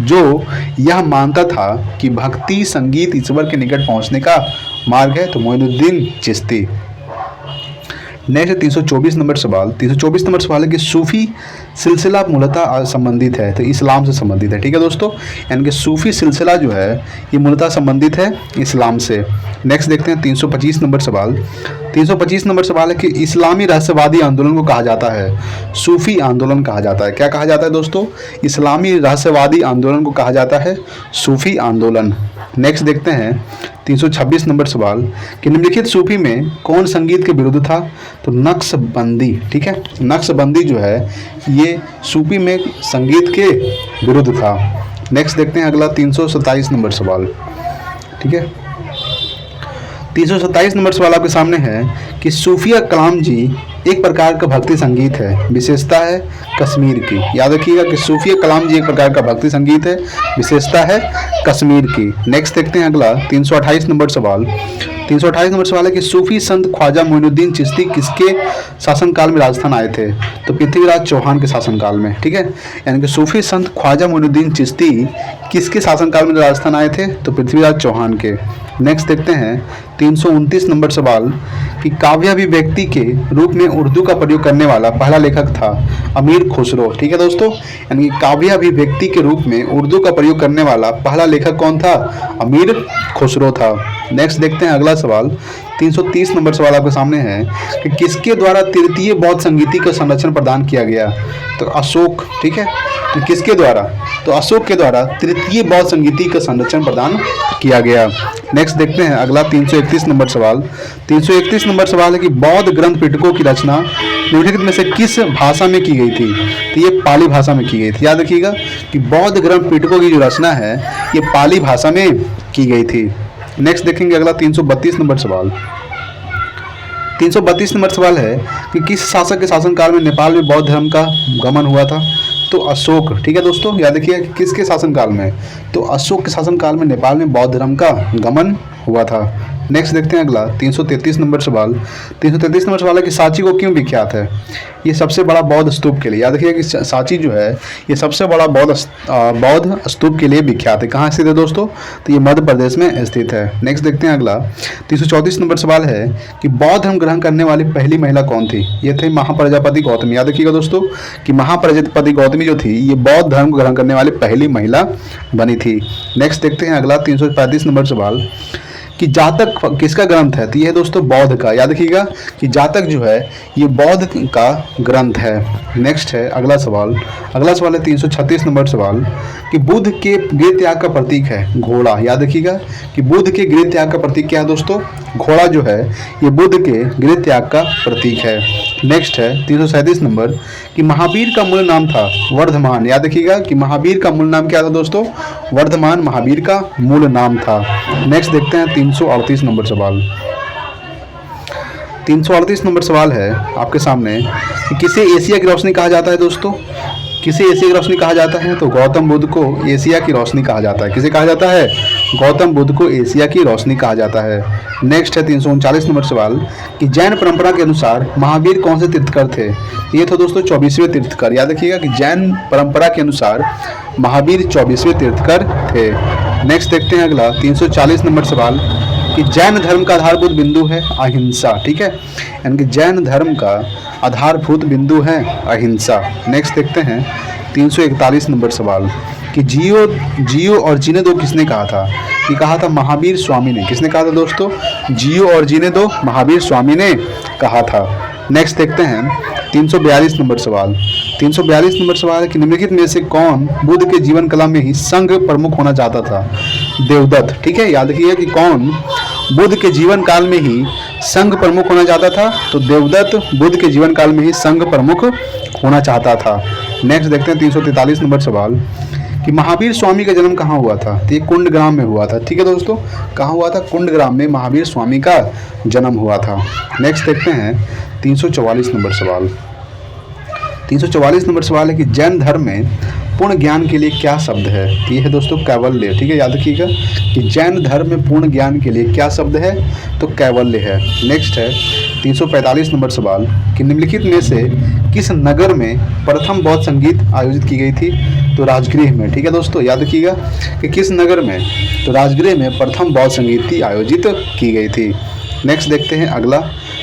जो यह मानता था कि भक्ति संगीत ईश्वर के निकट पहुंचने का मार्ग है, तो मोइनुद्दीन चिश्ती। नेक्स्ट 324 नंबर सवाल। 324 नंबर सवाल है कि सूफी सिलसिला मूलतः संबंधित है, तो इस्लाम से संबंधित है, ठीक है दोस्तों। यानी कि सूफी सिलसिला जो है ये मूलतः संबंधित है इस्लाम से। नेक्स्ट देखते हैं 325 नंबर सवाल। 325 नंबर सवाल है कि इस्लामी रहस्यवादी आंदोलन को कहा जाता है सूफी आंदोलन कहा जाता है। क्या कहा जाता है दोस्तों? इस्लामी रहस्यवादी आंदोलन को कहा जाता है सूफी आंदोलन। नेक्स्ट देखते हैं 326 नंबर सवाल कि निम्नलिखित सूफी में कौन संगीत के विरुद्ध था? तो नक्शबंदी, ठीक है। नक्शबंदी जो है ये सूफी में संगीत के विरुद्ध था। नेक्स्ट देखते हैं अगला 327 नंबर सवाल, ठीक है। 327 नंबर सवाल आपके सामने है कि सूफिया कलाम जी एक प्रकार का भक्ति संगीत है, विशेषता है कश्मीर की। याद रखिएगा कि सूफिया कलाम जी एक प्रकार का भक्ति संगीत है, विशेषता है कश्मीर की। नेक्स्ट देखते हैं अगला 328 नंबर सवाल। 328 नंबर सवाल है कि सूफी संत ख्वाजा मोइनुद्दीन चिश्ती किसके शासनकाल में राजस्थान आए थे? तो पृथ्वीराज चौहान के शासनकाल में, ठीक है। यानी कि सूफी संत ख्वाजा मोइनुद्दीन चिश्ती किसके शासनकाल में राजस्थान आए थे? तो पृथ्वीराज चौहान के। नेक्स्ट देखते हैं 329 नंबर सवाल कि काव्याभिव्यक्ति के रूप में उर्दू का प्रयोग करने वाला पहला लेखक था अमीर खुसरो, ठीक है दोस्तों। यानी कि काव्याभिव्यक्ति के रूप में उर्दू का प्रयोग करने वाला पहला लेखक कौन था? अमीर खुसरो था। नेक्स्ट देखते हैं अगला सवाल। 330 नंबर सवाल आपके सामने है कि किसके द्वारा तृतीय बौद्ध संगीति का संरक्षण प्रदान किया गया? तो अशोक, ठीक है। तो किसके द्वारा? तो अशोक के द्वारा तृतीय बौद्ध संगीति का संरक्षण प्रदान किया गया। नेक्स्ट देखते हैं अगला 331 नंबर सवाल। 331 नंबर सवाल है कि बौद्ध ग्रंथ पिटकों की रचना निम्नलिखित में से किस भाषा में की गई थी? तो ये पाली भाषा में की गई थी। याद रखिएगा कि बौद्ध ग्रंथ पिटकों की जो रचना है ये पाली भाषा में की गई थी। नेक्स्ट देखेंगे अगला 332 नंबर सवाल। 332 नंबर सवाल है कि किस शासक के शासनकाल में नेपाल में बौद्ध धर्म का गमन हुआ था? तो अशोक, ठीक है दोस्तों। याद रखिए किसके शासनकाल में? तो अशोक के शासनकाल में नेपाल में बौद्ध धर्म का गमन हुआ था। नेक्स्ट देखते हैं अगला 333 नंबर सवाल। 333 नंबर सवाल है कि सांची को क्यों विख्यात है? ये सबसे बड़ा बौद्ध स्तूप के लिए। याद रखिए कि सांची जो है ये सबसे बड़ा बौद्ध स्तूप के लिए विख्यात है। कहाँ स्थित है दोस्तों? तो ये मध्य प्रदेश में स्थित है। नेक्स्ट देखते हैं अगला 334 नंबर सवाल है कि बौद्ध धर्म ग्रहण करने वाली पहली महिला कौन थी? ये थे महाप्रजापति गौतमी। याद रखिएगा दोस्तों कि महाप्रजापति गौतमी जो थी ये बौद्ध धर्म को ग्रहण करने वाली पहली महिला बनी थी। नेक्स्ट देखते हैं अगला 335 नंबर सवाल कि जातक किसका ग्रंथ है? तो ये है दोस्तों बौद्ध का। याद रखिएगा कि जातक जो है ये बौद्ध का ग्रंथ है। नेक्स्ट है अगला सवाल। अगला सवाल है 336 नंबर सवाल कि बुद्ध के गृह त्याग का प्रतीक है घोड़ा। याद रखिएगा कि बुद्ध के गृह त्याग का प्रतीक क्या है दोस्तों? घोड़ा जो है ये बुद्ध के गृह त्याग का प्रतीक है। नेक्स्ट है 337 नंबर कि महावीर का मूल नाम था वर्धमान। याद रखिएगा कि महावीर का मूल नाम क्या था दोस्तों? वर्धमान महावीर का मूल नाम था। नेक्स्ट देखते हैं 338 नंबर सवाल। 338 नंबर सवाल है आपके सामने कि किसे एशिया की रोशनी कहा जाता है दोस्तों? किसे एशिया की रोशनी कहा जाता है? तो गौतम बुद्ध को एशिया की रोशनी कहा जाता है। किसे कहा जाता है? गौतम बुद्ध को एशिया की रोशनी कहा जाता है। नेक्स्ट है 339 नंबर सवाल कि जैन परंपरा के अनुसार महावीर कौन से तीर्थकर थे? ये तो दोस्तों 24वें तीर्थकर। याद रखिएगा कि जैन परंपरा के अनुसार महावीर 24वें तीर्थकर थे। नेक्स्ट देखते हैं अगला 340 नंबर सवाल कि जैन धर्म का आधारभूत बिंदु है अहिंसा। ठीक है, यानी कि जैन धर्म का आधारभूत बिंदु है अहिंसा। नेक्स्ट देखते हैं 341 नंबर सवाल कि जियो और जीने दो किसने कहा था? ये कहा था महावीर स्वामी ने। किसने कहा था दोस्तों? जियो और जीने दो महावीर स्वामी ने कहा था। नेक्स्ट देखते हैं 342 नंबर सवाल। 342 नंबर सवाल है कि निम्नलिखित में से कौन बुद्ध के जीवन कला में ही संघ प्रमुख होना चाहता था? देवदत्त। ठीक है, याद रखिए कि कौन बुद्ध के जीवन काल में ही संघ प्रमुख होना चाहता था? तो देवदत्त बुद्ध के जीवन काल में ही संघ प्रमुख होना चाहता था। नेक्स्ट देखते हैं 343 नंबर सवाल कि महावीर स्वामी का जन्म कहाँ हुआ था? तो ये कुंडग्राम में हुआ था। ठीक है दोस्तों, कहाँ हुआ था? कुंडग्राम में महावीर स्वामी का जन्म हुआ था। नेक्स्ट देखते हैं 344 नंबर सवाल। 344 नंबर सवाल है कि जैन धर्म में पूर्ण ज्ञान के लिए क्या शब्द है? ये है दोस्तों कैवल्य। ठीक है, याद रखिएगा कि जैन धर्म में पूर्ण ज्ञान के लिए क्या शब्द है? तो कैवल्य है। नेक्स्ट है 345 नंबर सवाल कि निम्नलिखित में से किस नगर में प्रथम बौद्ध संगीत आयोजित की गई थी? तो राजगृह में। ठीक है दोस्तों, याद रखिएगा कि किस नगर में? तो राजगृह में प्रथम बौद्ध संगीत आयोजित की गई थी। नेक्स्ट देखते हैं अगला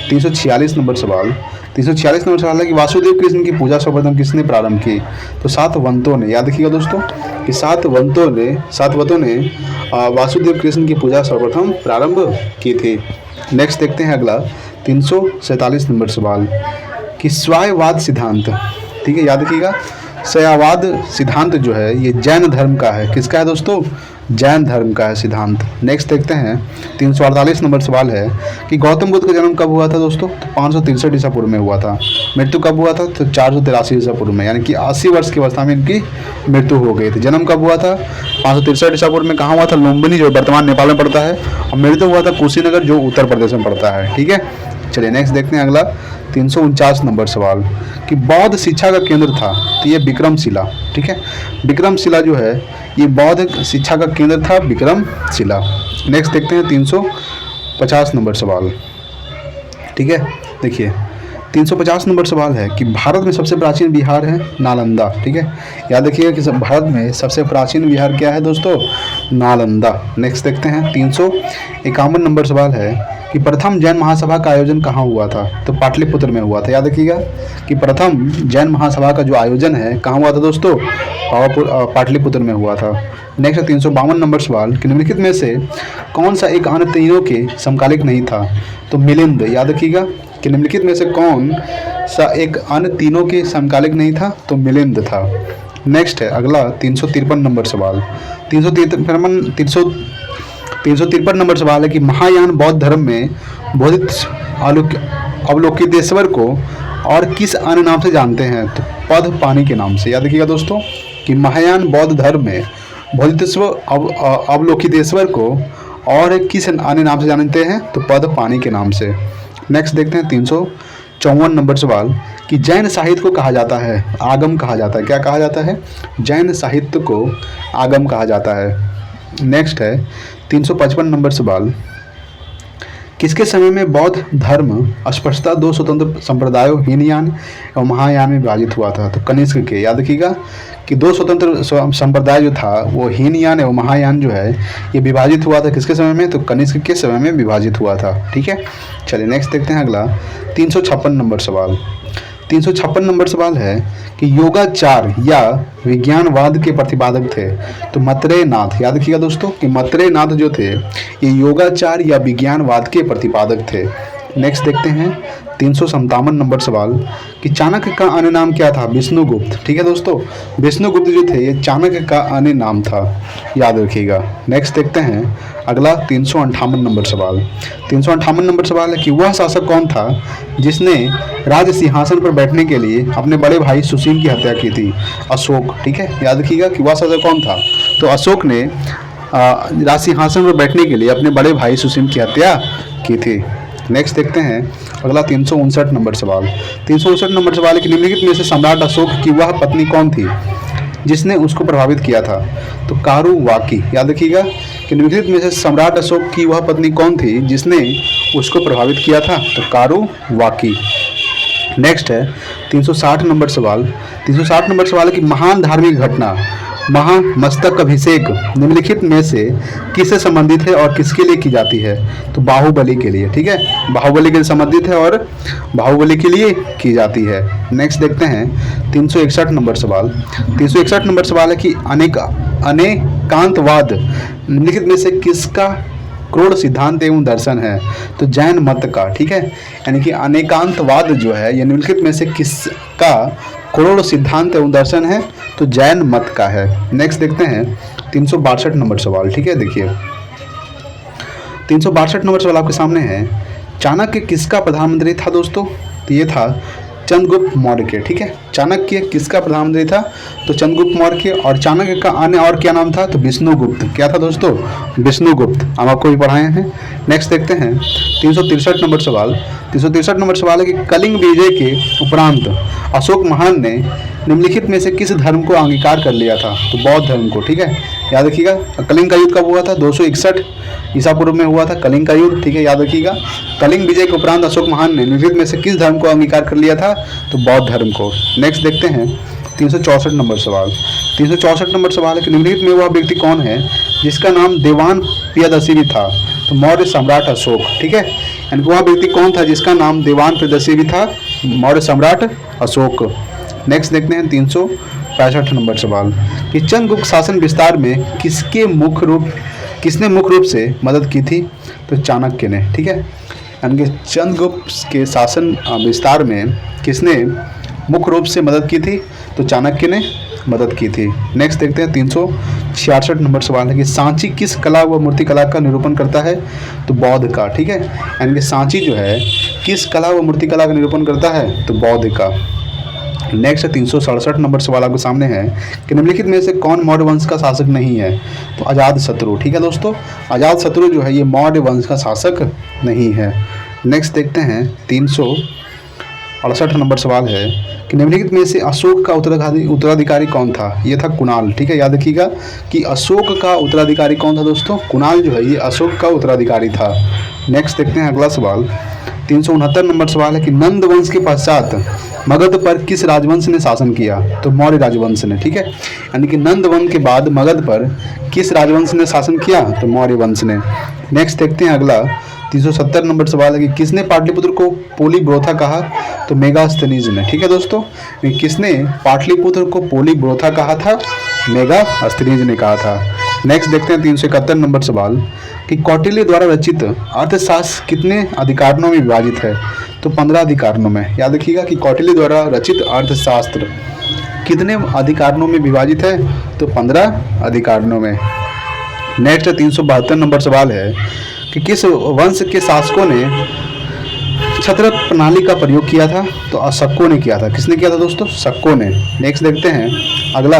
346 नंबर सवाल। 346 नंबर सवाल है कि वासुदेव कृष्ण की पूजा सर्वप्रथम किसने प्रारंभ की? तो सातवंतों ने। याद रखिएगा दोस्तों कि सातवंतों ने वासुदेव कृष्ण की पूजा सर्वप्रथम प्रारंभ की थी। नेक्स्ट देखते हैं अगला 347 नंबर सवाल कि स्वायवाद सिद्धांत। ठीक है, याद रखिएगा स्वायवाद सिद्धांत जो है ये जैन धर्म का है। किसका है दोस्तों? जैन धर्म का है सिद्धांत। नेक्स्ट देखते हैं 348 नंबर सवाल है कि गौतम बुद्ध का जन्म कब हुआ था दोस्तों? तो 563 ईसा पूर्व में हुआ था। मृत्यु कब हुआ था? तो 483 ईसा पूर्व में, यानी कि 80 वर्ष की अवस्था में इनकी मृत्यु हो गई थी। जन्म कब हुआ था? 563 ईसा पूर्व में। कहाँ हुआ था? लुम्बिनी जो वर्तमान नेपाल में पड़ता है, और मृत्यु हुआ था कुशीनगर जो उत्तर प्रदेश में पड़ता है। ठीक है, चलिए नेक्स्ट देखते हैं अगला 349 नंबर सवाल कि बौद्ध शिक्षा का केंद्र था। तो ये विक्रमशिला। ठीक है, विक्रमशिला जो है ये बौद्ध शिक्षा का केंद्र था, विक्रमशिला। नेक्स्ट देखते हैं 350 नंबर सवाल। ठीक है, देखिए 350 नंबर सवाल है कि भारत में सबसे प्राचीन विहार है नालंदा। ठीक है, याद रखिएगा कि भारत में सबसे प्राचीन विहार क्या है दोस्तों? नालंदा। नेक्स्ट देखते हैं 351 नंबर सवाल है कि प्रथम जैन महासभा का आयोजन कहाँ हुआ था? तो पाटलिपुत्र में हुआ था। याद रखिएगा कि प्रथम जैन महासभा का जो आयोजन है कहाँ हुआ था दोस्तों? पाटलिपुत्र में हुआ था। नेक्स्ट 352 नंबर सवाल कि निम्नलिखित में से कौन सा एक अन्य तीनों के समकालिक नहीं था? तो मिलिंद। याद रखिएगा कि निम्नलिखित में से कौन सा एक अन्य तीनों के समकालिक नहीं था? तो मिलिंद था। नेक्स्ट है अगला 353 नंबर सवाल। 353 नंबर सवाल है कि महायान बौद्ध धर्म में बोधित अवलोकितेश्वर को और किस अन्य नाम से जानते हैं? तो पद पानी के नाम से। याद रखिएगा दोस्तों कि महायान बौद्ध धर्म में बोधितेश्वर अवलोकितेश्वर को और किस अन्य नाम से जानते हैं? तो पद पानी के नाम से। नेक्स्ट देखते हैं 354 नंबर सवाल कि जैन साहित्य को कहा जाता है आगम कहा जाता है। क्या कहा जाता है? जैन साहित्य को आगम कहा जाता है। नेक्स्ट है 355 नंबर सवाल किसके समय में बौद्ध धर्म स्पष्टता दो स्वतंत्र संप्रदायों हीनयान एवं महायान में विभाजित हुआ था? तो कनिष्क के। याद रखिएगा कि दो स्वतंत्र संप्रदाय जो था वो हीनयान एवं महायान जो है ये विभाजित हुआ था किसके समय में? तो कनिष्क के समय में विभाजित हुआ था। ठीक है, चलिए नेक्स्ट देखते हैं अगला 356 नंबर सवाल। 356 नंबर सवाल है कि योगाचार या विज्ञानवाद के प्रतिपादक थे? तो मैत्रेय नाथ। याद रखिएगा दोस्तों कि मैत्रेय नाथ जो थे ये योगाचार या विज्ञानवाद के प्रतिपादक थे। नेक्स्ट देखते हैं 357 नंबर सवाल कि चाणक्य का अन्य नाम क्या था? विष्णुगुप्त। ठीक है दोस्तों, विष्णुगुप्त जो थे ये चाणक्य का अन्य नाम था, याद रखिएगा। नेक्स्ट देखते हैं अगला 358 नंबर सवाल। 358 नंबर सवाल है कि वह शासक कौन था जिसने राज सिंहासन पर बैठने के लिए अपने बड़े भाई सुशील की हत्या की थी? अशोक। ठीक है, याद रखिएगा कि वह शासक कौन था? तो अशोक ने राज सिंहासन पर बैठने के लिए अपने बड़े भाई सुशील की हत्या की थी। नेक्स्ट देखते हैं अगला 359 नंबर सवाल। 359 नंबर सवाल है कि निम्नलिखित में से सम्राट अशोक की वह पत्नी कौन थी जिसने उसको प्रभावित किया था? तो कारुवाकी। याद रखिएगा कि निम्नलिखित में से सम्राट अशोक की वह पत्नी कौन थी जिसने उसको प्रभावित किया था? तो कारुवाकी। नेक्स्ट है 360 नंबर सवाल। 360 नंबर सवाल है कि महान धार्मिक घटना महामस्तक अभिषेक निम्नलिखित में से किससे संबंधित है और किसके लिए की जाती है? तो बाहुबली के लिए। ठीक है, बाहुबली के संबंधित है और बाहुबली के लिए की जाती है। नेक्स्ट देखते हैं 361 नंबर सवाल। 361 नंबर सवाल है कि अनेकांतवाद निम्नलिखित में से किसका क्रोड़ सिद्धांत एवं दर्शन है? तो जैन मत का। ठीक है, यानी कि अनेकांतवाद जो है ये निम्नलिखित में से किसका क्रोड़ सिद्धांत एवं दर्शन है? तो जैन मत का है। नेक्स्ट देखते हैं 362 नंबर सवाल। ठीक है, देखिए 362 नंबर सवाल आपके सामने है। चाणक्य किसका प्रधानमंत्री था दोस्तों? तो ये था चंद्रगुप्त मौर्य के। ठीक है, चाणक्य किसका प्रधानमंत्री था? तो चंद्रगुप्त मौर्य के। और चाणक्य का अन्य और क्या नाम था? तो विष्णुगुप्त। क्या था दोस्तों? विष्णुगुप्त। हम आपको भी पढ़ाए हैं। नेक्स्ट देखते हैं 363 नंबर सवाल। 363 नंबर सवाल है कि कलिंग विजय के उपरांत अशोक महान ने निम्नलिखित में से किस धर्म को अंगीकार कर लिया था? तो बौद्ध धर्म को। ठीक है, याद रखिएगा। कलिंग का युद्ध कब हुआ था? 261 ईसा पूर्व में हुआ था कलिंग का युद्ध। ठीक है, याद रखिएगा। कलिंग विजय के उपरांत अशोक महान ने निम्नलिखित में से किस धर्म को अंगीकार कर लिया था? तो बौद्ध धर्म को। नेक्स्ट देखते हैं 364 नंबर सवाल। 364 नंबर सवाल है कि निम्नलिखित में वह व्यक्ति कौन है जिसका नाम देवान प्रियदर्शी भी था? तो मौर्य सम्राट अशोक। ठीक है, यानी वह व्यक्ति कौन था जिसका नाम देवान प्रियदर्शी भी था? मौर्य सम्राट अशोक। नेक्स्ट देखते हैं 365 नंबर सवाल कि चंद्रगुप्त शासन विस्तार में किसने मुख्य रूप से मदद की थी? तो चाणक्य ने। ठीक है, यानी कि चंद्रगुप्त के शासन विस्तार में किसने मुख्य रूप से मदद की थी? तो चाणक्य ने मदद की थी। नेक्स्ट देखते हैं 366 नंबर सवाल है कि सांची किस कला व मूर्तिकला का निरूपण करता है? तो बौद्ध का। ठीक है, यानी कि सांची जो है किस कला व मूर्तिकला का निरूपण करता है? तो बौद्ध का। नेक्स्ट 367 नंबर सवाल आपके सामने है कि निम्नलिखित में से कौन मौर्य वंश का शासक नहीं है? तो अजातशत्रु। ठीक है दोस्तों, अजातशत्रु जो है ये मौर्य वंश का शासक नहीं है। नेक्स्ट देखते हैं 368 नंबर सवाल है कि निम्नलिखित में से अशोक का उत्तराधिकारी कौन था? ये था कुणाल। ठीक है, याद रखिएगा कि अशोक का उत्तराधिकारी कौन था दोस्तों? कुणाल जो है ये अशोक का उत्तराधिकारी था। नेक्स्ट देखते हैं अगला सवाल 369 नंबर सवाल है कि नंद वंश के पश्चात मगध पर किस राजवंश ने शासन किया? तो मौर्य राजवंश ने। ठीक है, यानी कि नंद वंश के बाद मगध पर किस राजवंश ने शासन किया? तो मौर्य वंश ने। नेक्स्ट देखते हैं अगला 370 नंबर सवाल है कि किसने पाटलिपुत्र को पोलीब्रोथा कहा? तो मेगास्थनीज ने। ठीक है दोस्तों, किसने पाटलिपुत्र को पोलीब्रोथा कहा था? मेगास्थनीज ने कहा था। नेक्स्ट देखते हैं 371 नंबर सवाल कि कौटिल्य द्वारा रचित अर्थशास्त्र कितने अधिकारणों में विभाजित है? तो 15 अधिकारणों में। याद रखिएगा कि कौटिल्य द्वारा रचित अर्थशास्त्र कितने अधिकारणों में विभाजित है? तो 15 अधिकारणों में। नेक्स्ट 372 नंबर सवाल है कि किस वंश के शासकों ने छत्र प्रणाली का प्रयोग किया था? तो शकों ने किया था। किसने किया था दोस्तों? शकों ने। नेक्स्ट देखते हैं अगला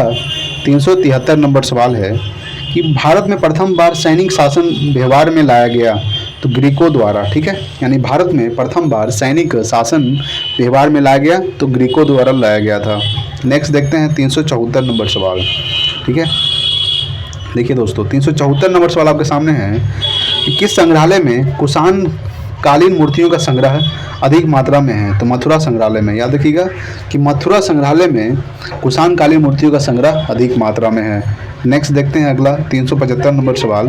373 नंबर सवाल है कि भारत में प्रथम बार सैनिक शासन व्यवहार में लाया गया? तो ग्रीकों द्वारा। ठीक है, यानी भारत में प्रथम बार सैनिक शासन व्यवहार में लाया गया तो ग्रीकों द्वारा लाया गया था। नेक्स्ट देखते हैं 374 नंबर सवाल। ठीक है, देखिए दोस्तों 374 नंबर सवाल आपके सामने है कि किस संग्रहालय में कुषाण कालीन मूर्तियों का संग्रह अधिक मात्रा में है? तो मथुरा संग्रहालय में। याद रखिएगा कि मथुरा संग्रहालय में कुषाण कालीन मूर्तियों का संग्रह अधिक मात्रा में है। नेक्स्ट देखते हैं अगला 375 नंबर सवाल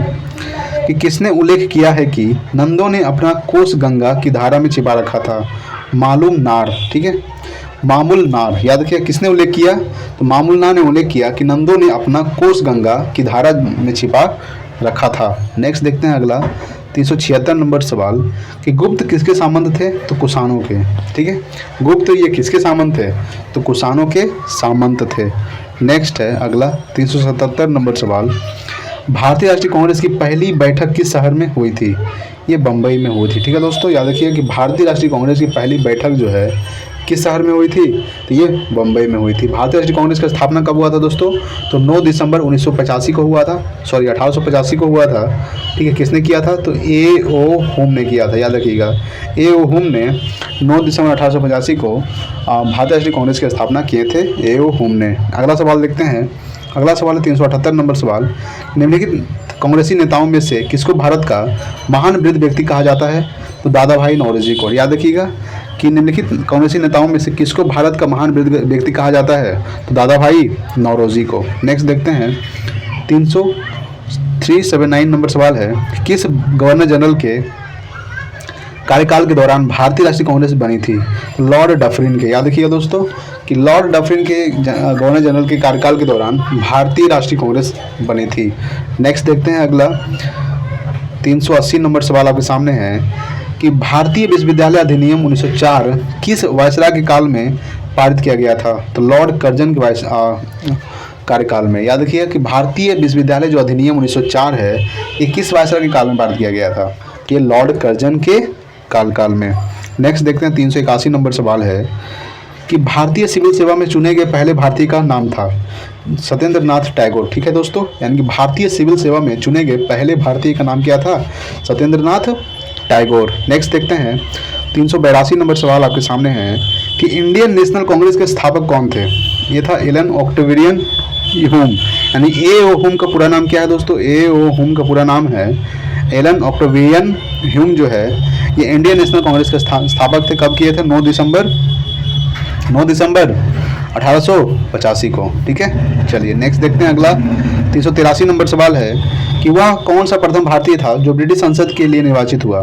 कि किसने उल्लेख किया है कि नंदों ने अपना कोष गंगा की धारा में छिपा रखा था? मालूम नार। ठीक है, मामूल नार। याद रखिए किसने उल्लेख किया? तो मामूल नार ने उल्लेख किया कि नंदों ने अपना कोष गंगा की धारा में छिपा रखा था। नेक्स्ट देखते हैं अगला 376 नंबर सवाल कि गुप्त किसके सामंत थे? तो कुषाणों के। ठीक है, गुप्त ये किसके सामंत थे? तो कुषाणों के सामंत थे। नेक्स्ट है अगला 377 नंबर सवाल, भारतीय राष्ट्रीय कांग्रेस की पहली बैठक किस शहर में हुई थी? ये बम्बई में हुई थी। ठीक है दोस्तों, याद रखिए कि भारतीय राष्ट्रीय कांग्रेस की पहली बैठक जो है किस शहर में हुई थी? तो ये बम्बई में हुई थी। भारतीय राष्ट्रीय कांग्रेस का स्थापना कब हुआ था दोस्तों? तो 9 दिसंबर 1985 को हुआ था। 1885 को हुआ था। ठीक है, किसने किया था? तो A.O. होम ने किया था। याद रखिएगा A.O. होम ने 9 दिसंबर 1885 को भारतीय राष्ट्रीय कांग्रेस की स्थापना किए थे A.O. होम ने। अगला सवाल देखते हैं। अगला सवाल है 378 नंबर सवाल, निम्नलिखित कांग्रेसी नेताओं में से किसको भारत का महान वृद्ध व्यक्ति कहा जाता है? तो दादा भाई नौरोजी को। याद रखिएगा कि निम्नलिखित कांग्रेसी नेताओं में से किसको भारत का महान वृद्ध व्यक्ति कहा जाता है? तो दादा भाई नौरोजी को। नेक्स्ट देखते हैं 379 नंबर सवाल है, किस गवर्नर जनरल के कार्यकाल के दौरान भारतीय राष्ट्रीय कांग्रेस बनी थी? लॉर्ड डफरिन के। याद रखिएगा दोस्तों कि लॉर्ड डफरिन के गवर्नर जनरल के कार्यकाल के दौरान भारतीय राष्ट्रीय कांग्रेस बनी थी। नेक्स्ट देखते हैं अगला 380 नंबर सवाल आपके सामने है कि भारतीय विश्वविद्यालय अधिनियम 1904 किस वायसराय के काल में पारित किया गया था? तो लॉर्ड कर्जन के कार्यकाल में। याद रखिए कि भारतीय विश्वविद्यालय जो अधिनियम 1904 है ये किस वायसराय के काल में पारित किया गया था? ये लॉर्ड कर्जन के काल में। नेक्स्ट देखते हैं 381 नंबर सवाल है कि भारतीय सिविल सेवा में चुने गए पहले भारतीय का नाम था? सत्येंद्र नाथ टैगोर। ठीक है दोस्तों, यानी कि भारतीय सिविल सेवा में चुने गए पहले भारतीय का नाम क्या था? सत्येंद्र नाथ टैगोर। नेक्स्ट देखते हैं 382 नंबर सवाल आपके सामने है कि इंडियन नेशनल कांग्रेस के स्थापक कौन थे? ये था एलन ऑक्टेवियन ह्यूम, यानी ए ओ ह्यूम का पूरा नाम क्या है दोस्तों? ए ओ ह्यूम का पूरा नाम है एलन ऑक्टेवियन ह्यूम जो है ये इंडियन नेशनल कांग्रेस के स्थापक थे। कब किए थे? 9 दिसंबर 1885 को। ठीक है, चलिए नेक्स्ट देखते हैं। अगला 383 नंबर सवाल है कि वह कौन सा प्रथम भारतीय था जो ब्रिटिश संसद के लिए निर्वाचित हुआ?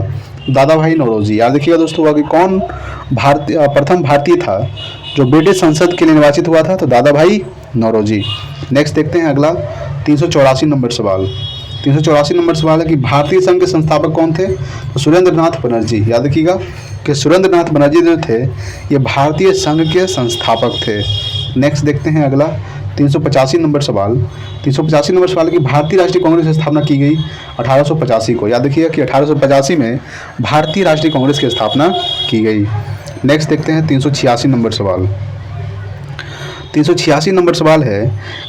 दादा भाई नौरोजी। याद रखिएगा दोस्तों हुआ कि कौन प्रथम भारतीय था जो ब्रिटिश संसद के लिए निर्वाचित हुआ था? तो दादा भाई नौरोजी। नेक्स्ट देखते हैं अगला 384 नंबर सवाल। 384 नंबर सवाल है कि भारतीय संघ के संस्थापक कौन थे? तो सुरेंद्र नाथ बनर्जी। याद रखिएगा कि सुरेंद्र नाथ बनर्जी जो थे ये भारतीय संघ के संस्थापक थे। नेक्स्ट देखते हैं अगला 385 नंबर सवाल। 385 नंबर सवाल है कि भारतीय राष्ट्रीय कांग्रेस की स्थापना की गई 1885 को। याद रखिएगा कि 1885 में भारतीय राष्ट्रीय कांग्रेस की स्थापना की गई। नेक्स्ट देखते हैं 386 नंबर सवाल। 386 नंबर सवाल है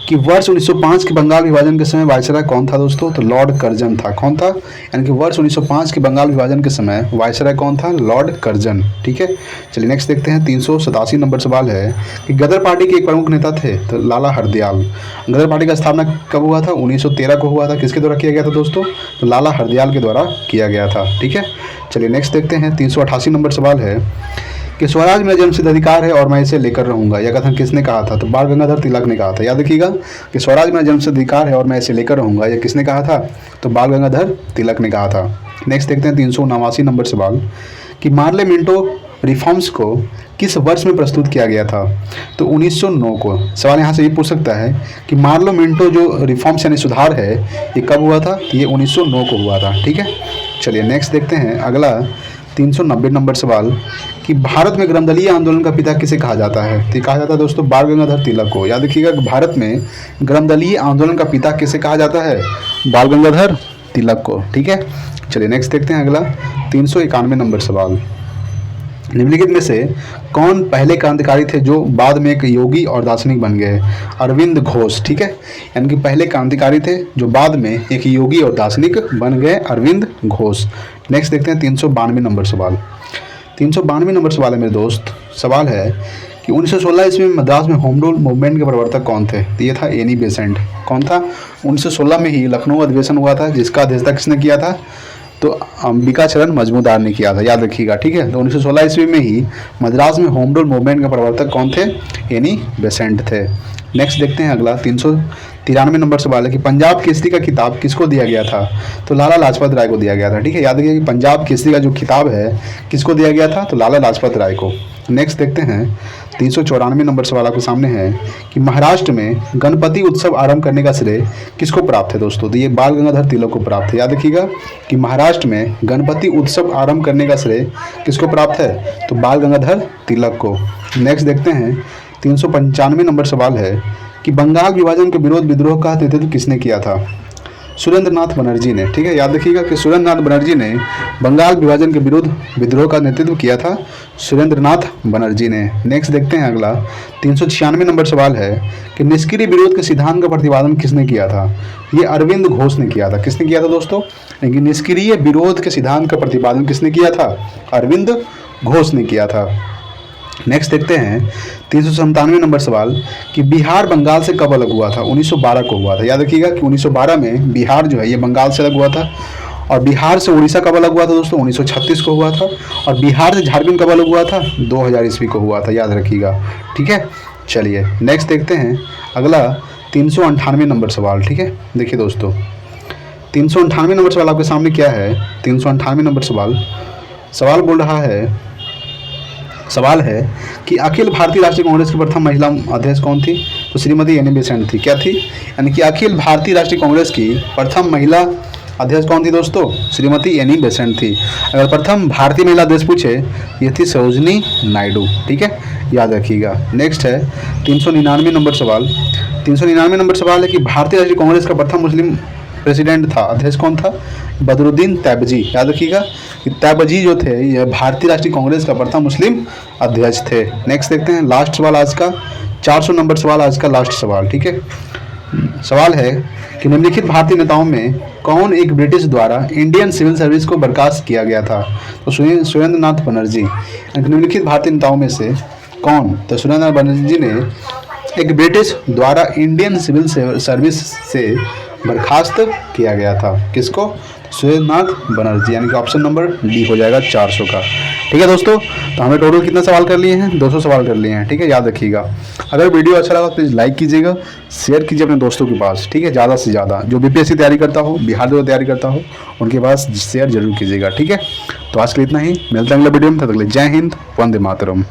कि वर्ष 1905 के बंगाल विभाजन के समय वायसराय कौन था दोस्तों? तो लॉर्ड कर्जन था। कौन था? यानी कि वर्ष 1905 के बंगाल विभाजन के समय वायसराय कौन था? Lord Curzon. ठीक है, चलिए नेक्स्ट देखते हैं। 387 नंबर सवाल है कि गदर पार्टी के एक प्रमुख नेता थे तो लाला हरदयाल। गदर पार्टी का स्थापना कब हुआ था? 1913 को हुआ था। किसके द्वारा किया गया था दोस्तों? तो लाला हरदयाल के द्वारा किया गया था। ठीक है, चलिए नेक्स्ट देखते हैं। 388 नंबर सवाल है कि स्वराज मेरा जन्मसिद्ध अधिकार है और मैं इसे लेकर रहूंगा, यह कथन किसने कहा था? तो बाल गंगाधर तिलक ने कहा था। याद रखिएगा कि स्वराज मेरा जन्मसिद्ध अधिकार है और मैं इसे लेकर रहूंगा, यह किसने कहा था? तो बाल गंगाधर तिलक ने कहा था। नेक्स्ट देखते हैं 389 नंबर सवाल कि मार्ले मिंटो रिफॉर्म्स को किस वर्ष में प्रस्तुत किया गया था? तो 1909 को। सवाल यहाँ से ये पूछ सकता है कि मार्लो मिंटो जो रिफॉर्म्स यानी सुधार है ये कब हुआ था? ये 1909 को हुआ था। ठीक है, चलिए नेक्स्ट देखते हैं। अगला 390 नंबर सवाल कि भारत में ग्रामदलीय आंदोलन का पिता किसे कहा जाता है? तो कहा जाता है दोस्तों बाल गंगाधर तिलक को। याद रखिएगा कि भारत में ग्रामदलीय आंदोलन का पिता किसे कहा जाता है? बाल गंगाधर तिलक को। ठीक है, चलिए नेक्स्ट देखते हैं। अगला 391 नंबर सवाल। निम्नलिखित में से कौन पहले क्रांतिकारी थे जो बाद में एक योगी और दार्शनिक बन गए? अरविंद घोष। ठीक है, यानी कि पहले क्रांतिकारी थे जो बाद में एक योगी और दार्शनिक बन गए, अरविंद घोष। नेक्स्ट देखते हैं 392 नंबर सवाल। 392 नंबर सवाल है मेरे दोस्त। सवाल है कि 1916 ईस्वी में मद्रास में होम रूल मूवमेंट के प्रवर्तक कौन थे? तो ये था एनी बेसेंट। कौन था? 1916 में ही लखनऊ अधिवेशन हुआ था जिसका अध्यक्षता किसने किया था? तो अंबिकाचरण मजमूदार ने किया था। याद रखिएगा। ठीक है, तो 1916 ईस्वी में ही मद्रास में होम रूल मूवमेंट के प्रवर्तक कौन थे? एनी बेसेंट थे। नेक्स्ट देखते हैं। अगला 393 नंबर सवाल है कि पंजाब केसरी का खिताब किसको दिया गया था? तो लाला लाजपत राय को दिया गया था। ठीक है, याद रखिए कि पंजाब केसरी का जो खिताब है किसको दिया गया था? तो लाला लाजपत राय को। नेक्स्ट देखते हैं 394 नंबर सवाल आपके सामने है कि महाराष्ट्र में गणपति उत्सव आरंभ करने का श्रेय किसको प्राप्त है दोस्तों? तो ये बाल गंगाधर तिलक को प्राप्त है। याद रखिएगा कि महाराष्ट्र में गणपति उत्सव आरंभ करने का श्रेय किसको प्राप्त है? तो बाल गंगाधर तिलक को। नेक्स्ट देखते हैं 395 नंबर सवाल है कि बंगाल विभाजन के विरोध विद्रोह का नेतृत्व किसने किया था? सुरेंद्र नाथ बनर्जी ने। ठीक है, याद रखिएगा कि सुरेंद्र नाथ बनर्जी ने बंगाल विभाजन के विरुद्ध विद्रोह का नेतृत्व किया था, सुरेंद्र नाथ बनर्जी ने। नेक्स्ट देखते हैं। अगला 396 नंबर सवाल है कि निष्क्रिय विरोध के सिद्धांत का प्रतिपादन किसने किया था? ये अरविंद घोष ने किया था। किसने किया था दोस्तों? लेकिन निष्क्रिय विरोध के सिद्धांत का प्रतिपादन किसने किया था? अरविंद घोष ने किया था। नेक्स्ट देखते हैं 397 नंबर सवाल कि बिहार बंगाल से कब अलग हुआ था? 1912 को हुआ था। याद रखिएगा कि 1912 में बिहार जो है ये बंगाल से अलग हुआ था। और बिहार से उड़ीसा कब अलग हुआ था दोस्तों? 1936 को हुआ था। और बिहार से झारखंड कब अलग हुआ था? 2000 ईस्वी को हुआ था। याद रखिएगा। ठीक है, चलिए नेक्स्ट देखते हैं। अगला 398 नंबर सवाल। ठीक है, देखिए दोस्तों 398 नंबर सवाल आपके सामने क्या है? 398 नंबर सवाल बोल रहा है, सवाल है कि अखिल भारतीय राष्ट्रीय कांग्रेस की प्रथम महिला अध्यक्ष कौन थी? तो श्रीमती एनी बेसेंट थी। क्या थी? यानी कि अखिल भारतीय राष्ट्रीय कांग्रेस की प्रथम महिला अध्यक्ष कौन थी दोस्तों? श्रीमती एनी बेसेंट थी। अगर प्रथम भारतीय महिला अध्यक्ष पूछे ये थी सरोजनी नायडू। ठीक है, याद रखिएगा। नेक्स्ट है 399 नंबर सवाल। 399 नंबर सवाल है कि भारतीय राष्ट्रीय कांग्रेस का प्रथम मुस्लिम प्रेसिडेंट था, अध्यक्ष कौन था? बदरुद्दीन तैयबजी। याद रखिएगा कि तैयबजी जो थे यह भारतीय राष्ट्रीय कांग्रेस का प्रथम मुस्लिम अध्यक्ष थे। नेक्स्ट देखते हैं लास्ट सवाल आज का 400 नंबर सवाल, आज का लास्ट सवाल। ठीक है, सवाल है कि निम्नलिखित भारतीय नेताओं में कौन एक ब्रिटिश द्वारा इंडियन सिविल सर्विस को बर्खास्त किया गया था? तो सुरेंद्र नाथ बनर्जी। निम्नलिखित भारतीय नेताओं में से कौन? तो सुरेंद्र नाथ बनर्जी ने एक ब्रिटिश द्वारा इंडियन सिविल सर्विस से बर्खास्त किया गया था। किसको? सुरेंद्रनाथ बनर्जी, यानी कि ऑप्शन नंबर डी हो जाएगा 400 का। ठीक है दोस्तों, तो हमने टोटल कितने सवाल कर लिए हैं? 200 सवाल कर लिए हैं। ठीक है, याद रखिएगा। अगर वीडियो अच्छा लगा तो प्लीज़ लाइक कीजिएगा, शेयर कीजिए अपने दोस्तों के पास। ठीक है, ज़्यादा से ज़्यादा जो बीपीएससी तैयारी करता हो, बिहार जो तैयारी करता हो, उनके पास शेयर जरूर कीजिएगा। ठीक है, तो आज के लिए इतना ही, मिलते हैं अगले वीडियो में। तब तक के लिए जय हिंद, वंदे मातरम।